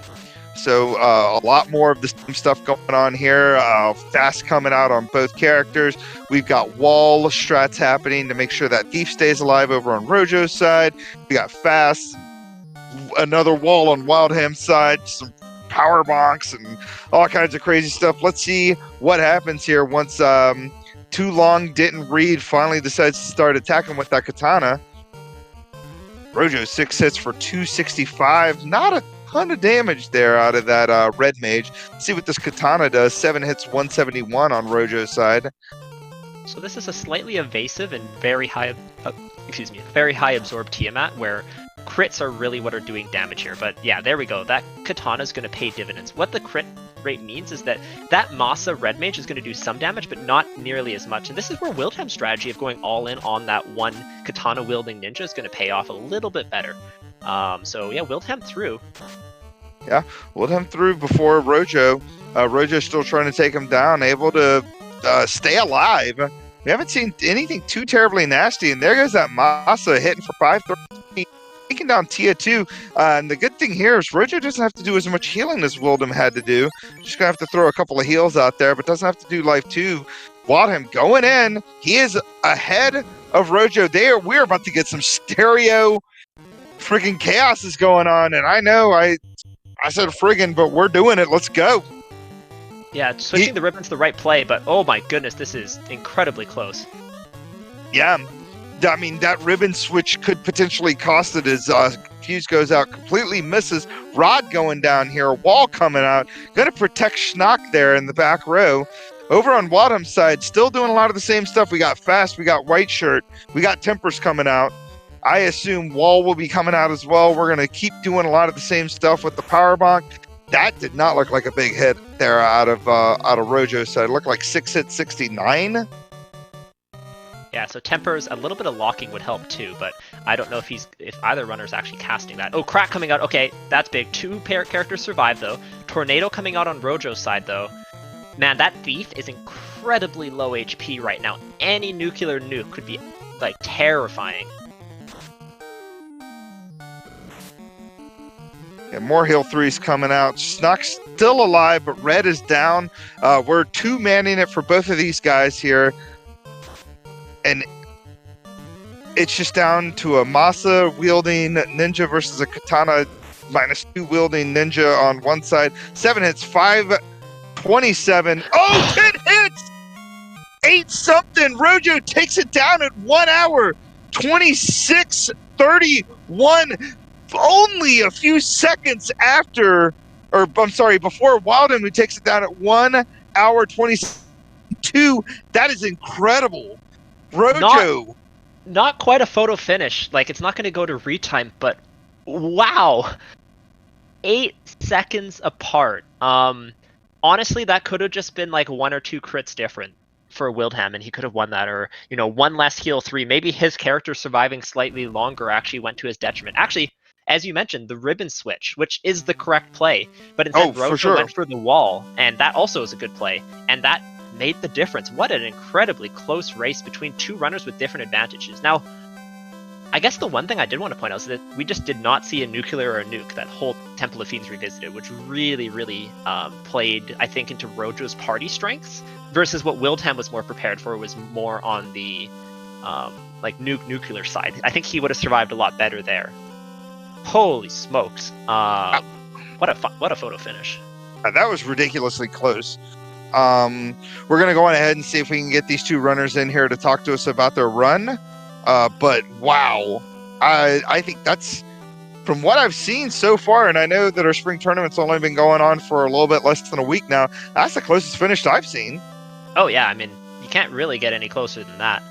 So a lot more of the same stuff going on here. Fast coming out on both characters. We've got wall strats happening to make sure that thief stays alive over on Rojo's side. We got fast. Another wall on Wildham's side. Some power bonks and all kinds of crazy stuff. Let's see what happens here once Too Long Didn't Read finally decides to start attacking with that katana. Rojo 6 hits for 265. Not a ton of damage there out of that red mage. Let's see what this katana does. 7 hits, 171 on Rojo's side. So this is a slightly evasive and very high absorb Tiamat, where crits are really what are doing damage here. But yeah, there we go. That katana is going to pay dividends. What the crit rate means is that Masa red mage is going to do some damage, but not nearly as much. And this is where Wildham's strategy of going all in on that one katana wielding ninja is going to pay off a little bit better. So yeah, Wildham through. Yeah, Wildham through before Rojo. Rojo's still trying to take him down, able to stay alive. We haven't seen anything too terribly nasty, and there goes that Masa hitting for 530. Taking down Tia 2. And the good thing here is Rojo doesn't have to do as much healing as Wildham had to do. Just gonna have to throw a couple of heals out there, but doesn't have to do life 2. Wildham going in. He is ahead of Rojo there. We're about to get some stereo friggin' chaos is going on, and I know I said friggin', but we're doing it. Let's go. Yeah, switching the ribbon's the right play, but oh my goodness, this is incredibly close. Yeah. I mean, that ribbon switch could potentially cost it as Fuse goes out, completely misses. Rod going down here, wall coming out. Going to protect Schnock there in the back row. Over on Wildham's side, still doing a lot of the same stuff. We got fast, we got white shirt, we got tempers coming out. I assume wall will be coming out as well. We're going to keep doing a lot of the same stuff with the power bonk. That did not look like a big hit there out of Rojo's side. It looked like 6 hits, 69. Yeah, so tempers, a little bit of locking would help too, but I don't know if either runner's actually casting that. Oh, crack coming out. Okay, that's big. 2 characters survive though. Tornado coming out on Rojo's side though. Man, that thief is incredibly low HP right now. Any nuclear nuke could be like terrifying. Yeah, more heal 3s coming out. Schnock's still alive, but red is down. We're 2-manning it for both of these guys here. And it's just down to a Masa wielding ninja versus a katana -2 wielding ninja on one side. 7 hits, 527. Oh, 10 hits! 8-something. Rojo takes it down at 1 hour 26:31. Only a few seconds after, or I'm sorry, before Wildham, who takes it down at 1 hour 22. That is incredible. Rojo. Not quite a photo finish. Like, it's not going to go to retime, but wow. 8 seconds apart. Honestly, that could have just been like 1 or 2 crits different for Wildham, and he could have won that, or, you know, 1 less heal 3. Maybe his character surviving slightly longer actually went to his detriment. Actually, as you mentioned, the ribbon switch, which is the correct play, but instead for Rojo sure. went for the wall, and that also is a good play, and that made the difference. What an incredibly close race between 2 runners with different advantages. Now, I guess the one thing I did want to point out is that we just did not see a nuclear or a nuke that whole Temple of Fiends Revisited, which really, really played, I think, into Rojo's party strengths, versus what Wildham was more prepared for was more on the like nuclear side. I think he would have survived a lot better there. Holy smokes! What a photo finish. That was ridiculously close. We're gonna go on ahead and see if we can get these 2 runners in here to talk to us about their run. But wow, I think that's, from what I've seen so far, and I know that our spring tournament's only been going on for a little bit less than a week now. That's the closest finish I've seen. Oh yeah, I mean, you can't really get any closer than that.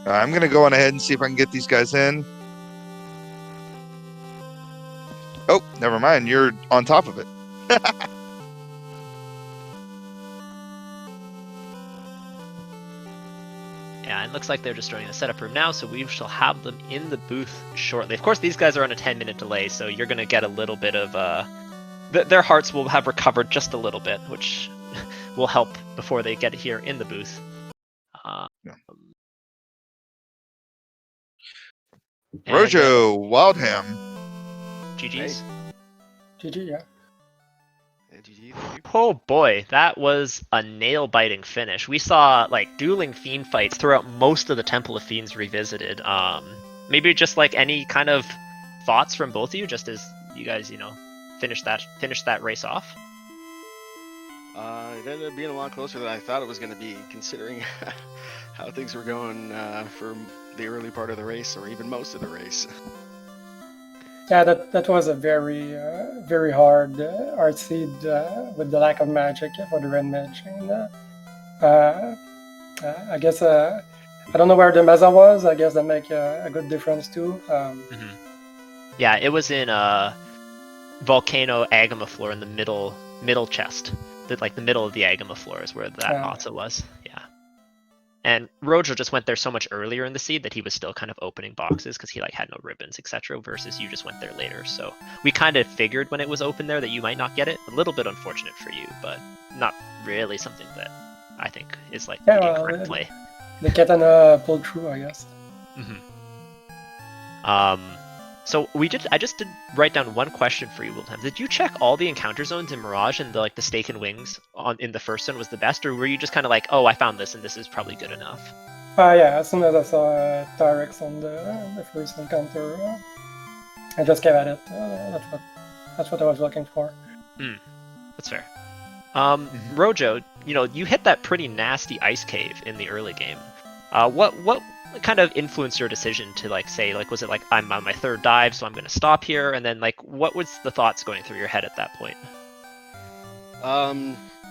I'm gonna go on ahead and see if I can get these guys in. Oh, never mind. You're on top of it. Yeah, it looks like they're just joining the setup room now, so we shall have them in the booth shortly. Of course, these guys are on a 10-minute delay, so you're going to get a little bit of... their hearts will have recovered just a little bit, which will help before they get here in the booth. Yeah. Rojo, Wildham. GG's. GG, yeah. GG. Oh boy, that was a nail-biting finish. We saw like dueling fiend fights throughout most of the Temple of Fiends Revisited. Maybe just like any kind of thoughts from both of you, just as you guys, you know, finish that race off. It ended up being a lot closer than I thought it was going to be, considering how things were going for the early part of the race, or even most of the race. Yeah, that was a very very hard seed with the lack of magic for the red mage. And I guess I don't know where the mesa was. I guess that make a good difference too. Yeah, it was in Volcano Agama floor in the middle chest. Like the middle of the Agama floor is where that also was. Yeah. And Rojo just went there so much earlier in the seed that he was still kind of opening boxes because he like had no ribbons, etc. Versus you just went there later. So we kind of figured when it was open there that you might not get it. A little bit unfortunate for you, but not really something that I think is like the incorrect play. The katana pulled through, I guess. So I just did write down one question for you, Wildham. Did you check all the encounter zones in Mirage, and the Stake and Wings in the first one was the best, or were you just kind of like, oh, I found this and this is probably good enough? Yeah, as soon as I saw Tyrex on the first encounter, I just came at it. That's what I was looking for. That's fair. Rojo, you know, you hit that pretty nasty ice cave in the early game. What kind of influenced your decision to say was it like, I'm on my 3rd dive, so I'm going to stop here, and then what was the thoughts going through your head at that point?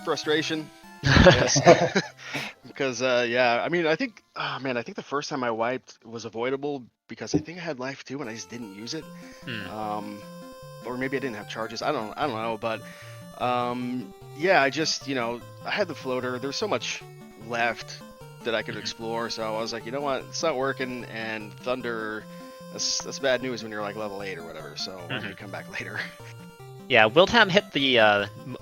Frustration. Yes. Because yeah, I mean, I think the first time I wiped was avoidable because I think I had life 2 and I just didn't use it. Or maybe I didn't have charges. I don't know, but yeah, I just, I had the floater. There's so much left that I could explore, so I was like, you know what, it's not working, and Thunder, that's bad news when you're like level 8 or whatever, so why don't you come back later? Yeah, Wildham hit the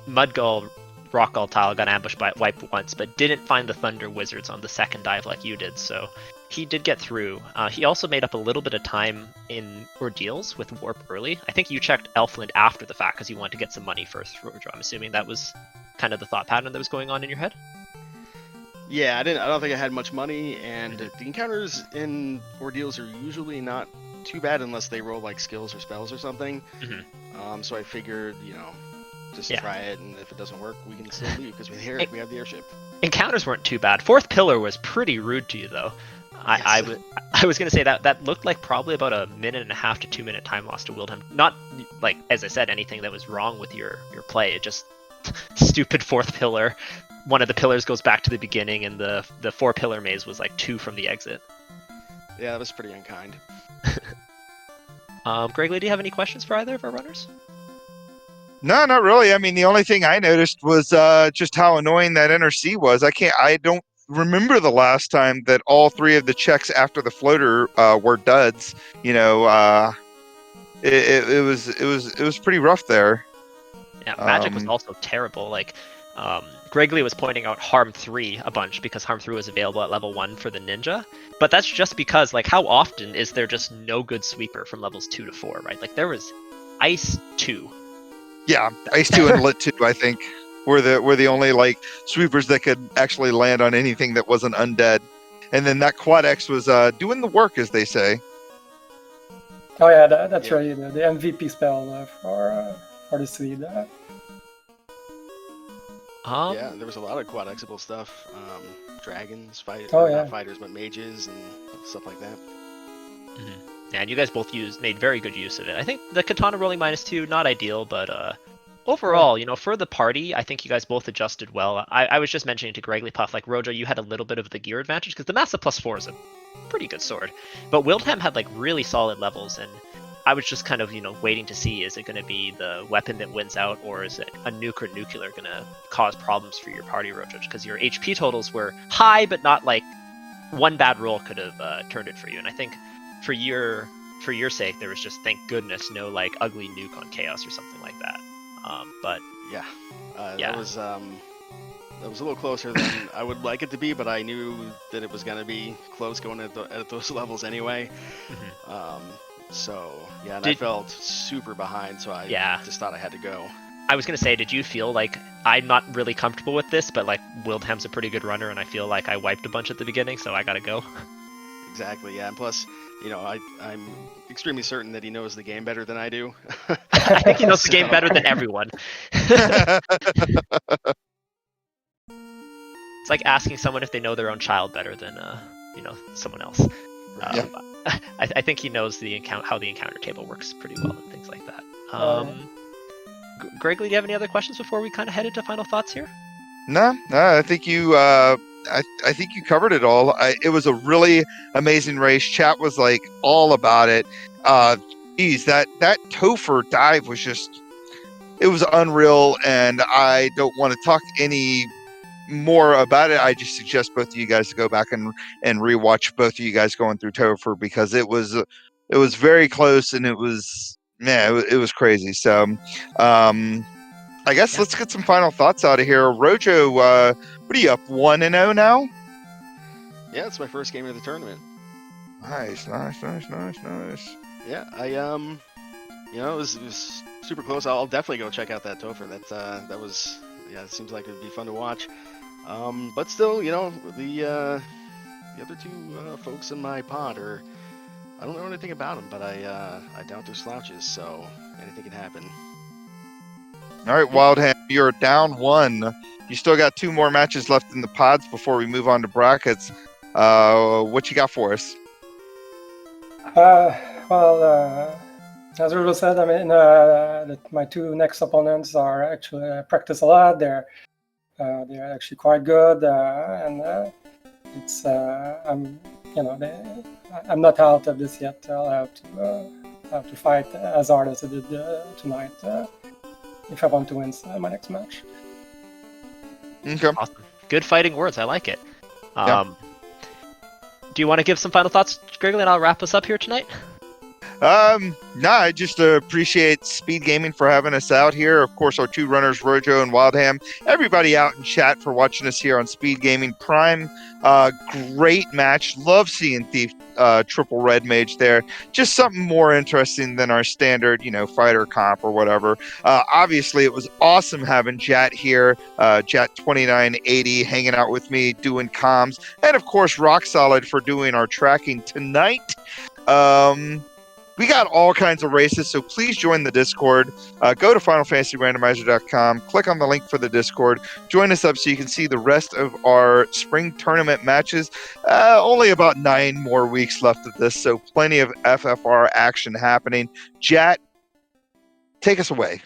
Mudgull Rockgull tile, got ambushed by wiped once, but didn't find the Thunder Wizards on the 2nd dive like you did, so he did get through. He also made up a little bit of time in Ordeals with Warp early. I think you checked Elfland after the fact because you wanted to get some money first, Rojo. I'm assuming that was kind of the thought pattern that was going on in your head? Yeah, I don't think I had much money, and the encounters in Ordeals are usually not too bad unless they roll like skills or spells or something. So I figured, just to try it, and if it doesn't work, we can still leave because we have the airship. Encounters weren't too bad. Fourth pillar was pretty rude to you though. I was gonna say that looked like probably about a 1.5 to 2 minute time loss to Wildham. Not like, as I said, anything that was wrong with your play. It just stupid fourth pillar. One of the pillars goes back to the beginning, and the 4-pillar maze was like 2 from the exit. Yeah, that was pretty unkind. Gregory, do you have any questions for either of our runners? No, not really. I mean, the only thing I noticed was just how annoying that NRC was. I don't remember the last time that all 3 of the checks after the floater were duds. You know, it was pretty rough there. Yeah, Magic was also terrible. Like, Gregory was pointing out Harm 3 a bunch because Harm 3 was available at level 1 for the Ninja. But that's just because, like, how often is there just no good sweeper from levels 2 to 4, right? Like, there was Ice 2. Yeah, Ice 2 and Lit 2, I think, were the only, like, sweepers that could actually land on anything that wasn't undead. And then that Quad X was doing the work, as they say. Oh yeah, that's right. The MVP spell for the Swede. Yeah, there was a lot of quad X-able stuff. Dragons, not fighters, but mages and stuff like that. Mm-hmm. Yeah, and you guys both made very good use of it. I think the katana rolling -2, not ideal, but overall, you know, for the party, I think you guys both adjusted well. I was just mentioning to Gregory Puff, like, Rojo, you had a little bit of the gear advantage, because the Massa +4 is a pretty good sword. But Wildham had, like, really solid levels, and I was just kind of, you know, waiting to see, is it going to be the weapon that wins out, or is it a nuke or nuclear going to cause problems for your party, Rojo? Because your HP totals were high, but not like one bad roll could have turned it for you. And I think for your sake, there was just, thank goodness, no like ugly nuke on Chaos or something like that. But yeah, that was a little closer than I would like it to be, but I knew that it was going to be close going at those levels anyway. Mm-hmm. So yeah, and I felt super behind, so I just thought I had to go. I was gonna say, did you feel like, I'm not really comfortable with this, but like Wildham's a pretty good runner, and I feel like I wiped a bunch at the beginning, so I gotta go? Exactly, yeah, and plus, you know, I'm extremely certain that he knows the game better than I do. I think he knows the game better than everyone. It's like asking someone if they know their own child better than you know, someone else. I think he knows how the encounter table works pretty well and things like that. Gregory, do you have any other questions before we kind of head into final thoughts here? No, I think you I think you covered it all. It was a really amazing race. Chat was like all about it. Geez, that Topher dive was it was unreal, and I don't want to talk any more about it. I just suggest both of you guys to go back and rewatch both of you guys going through Topher, because it was very close, and it was crazy. So I guess let's get some final thoughts out of here. Rojo, what are you up, 1-0 now? Yeah, it's my first game of the tournament. Nice. Yeah, you know, it was super close. I'll definitely go check out that Topher. That was, yeah, it seems like it would be fun to watch. But still, you know, the other 2 folks in my pod I don't know anything about them, but I doubt they're slouches, so anything can happen. All right, Wildham, you're down 1. You still got 2 more matches left in the pods before we move on to brackets. What you got for us? Well, as Rulo said, I mean, my 2 next opponents are actually practice a lot. They're actually quite good, and it's I'm not out of this yet. I'll have to fight as hard as I did tonight if I want to win my next match. Okay. Awesome. Good fighting words. I like it. Do you want to give some final thoughts, Gregory, and I'll wrap us up here tonight? I just appreciate SpeedGaming for having us out here. Of course, our 2 runners, Rojo and Wildham. Everybody out in chat for watching us here on SpeedGaming Prime. Great match. Love seeing Thief triple red mage there. Just something more interesting than our standard, you know, fighter comp or whatever. Obviously, it was awesome having Jat here. Jat 2980 hanging out with me, doing comms. And of course, Rock Solid for doing our tracking tonight. We got all kinds of races, so please join the Discord. Go to FinalFantasyRandomizer.com, click on the link for the Discord, join us up so you can see the rest of our spring tournament matches. Only about 9 more weeks left of this, so plenty of FFR action happening. Jat, take us away.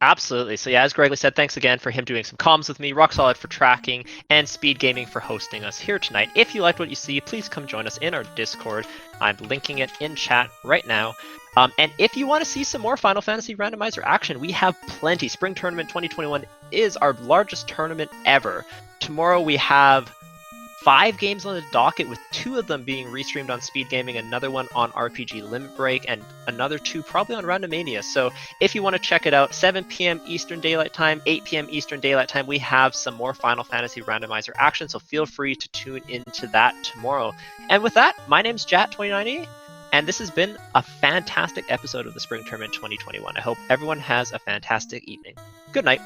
Absolutely. So yeah, as Gregory said, thanks again for him doing some comms with me, Rock Solid for tracking, and SpeedGaming for hosting us here tonight. If you liked what you see, please come join us in our Discord. I'm linking it in chat right now. And if you want to see some more Final Fantasy Randomizer action, we have plenty. Spring Tournament 2021 is our largest tournament ever. Tomorrow we have 5 games on the docket, with 2 of them being restreamed on SpeedGaming, another one on RPG Limit Break, and another 2 probably on Randomania. So if you want to check it out, 7 p.m. Eastern Daylight Time, 8 p.m. Eastern Daylight Time, we have some more Final Fantasy Randomizer action, so feel free to tune into that tomorrow. And with that, my name's Jat29E, and this has been a fantastic episode of the Spring Tournament 2021. I hope everyone has a fantastic evening. Good night.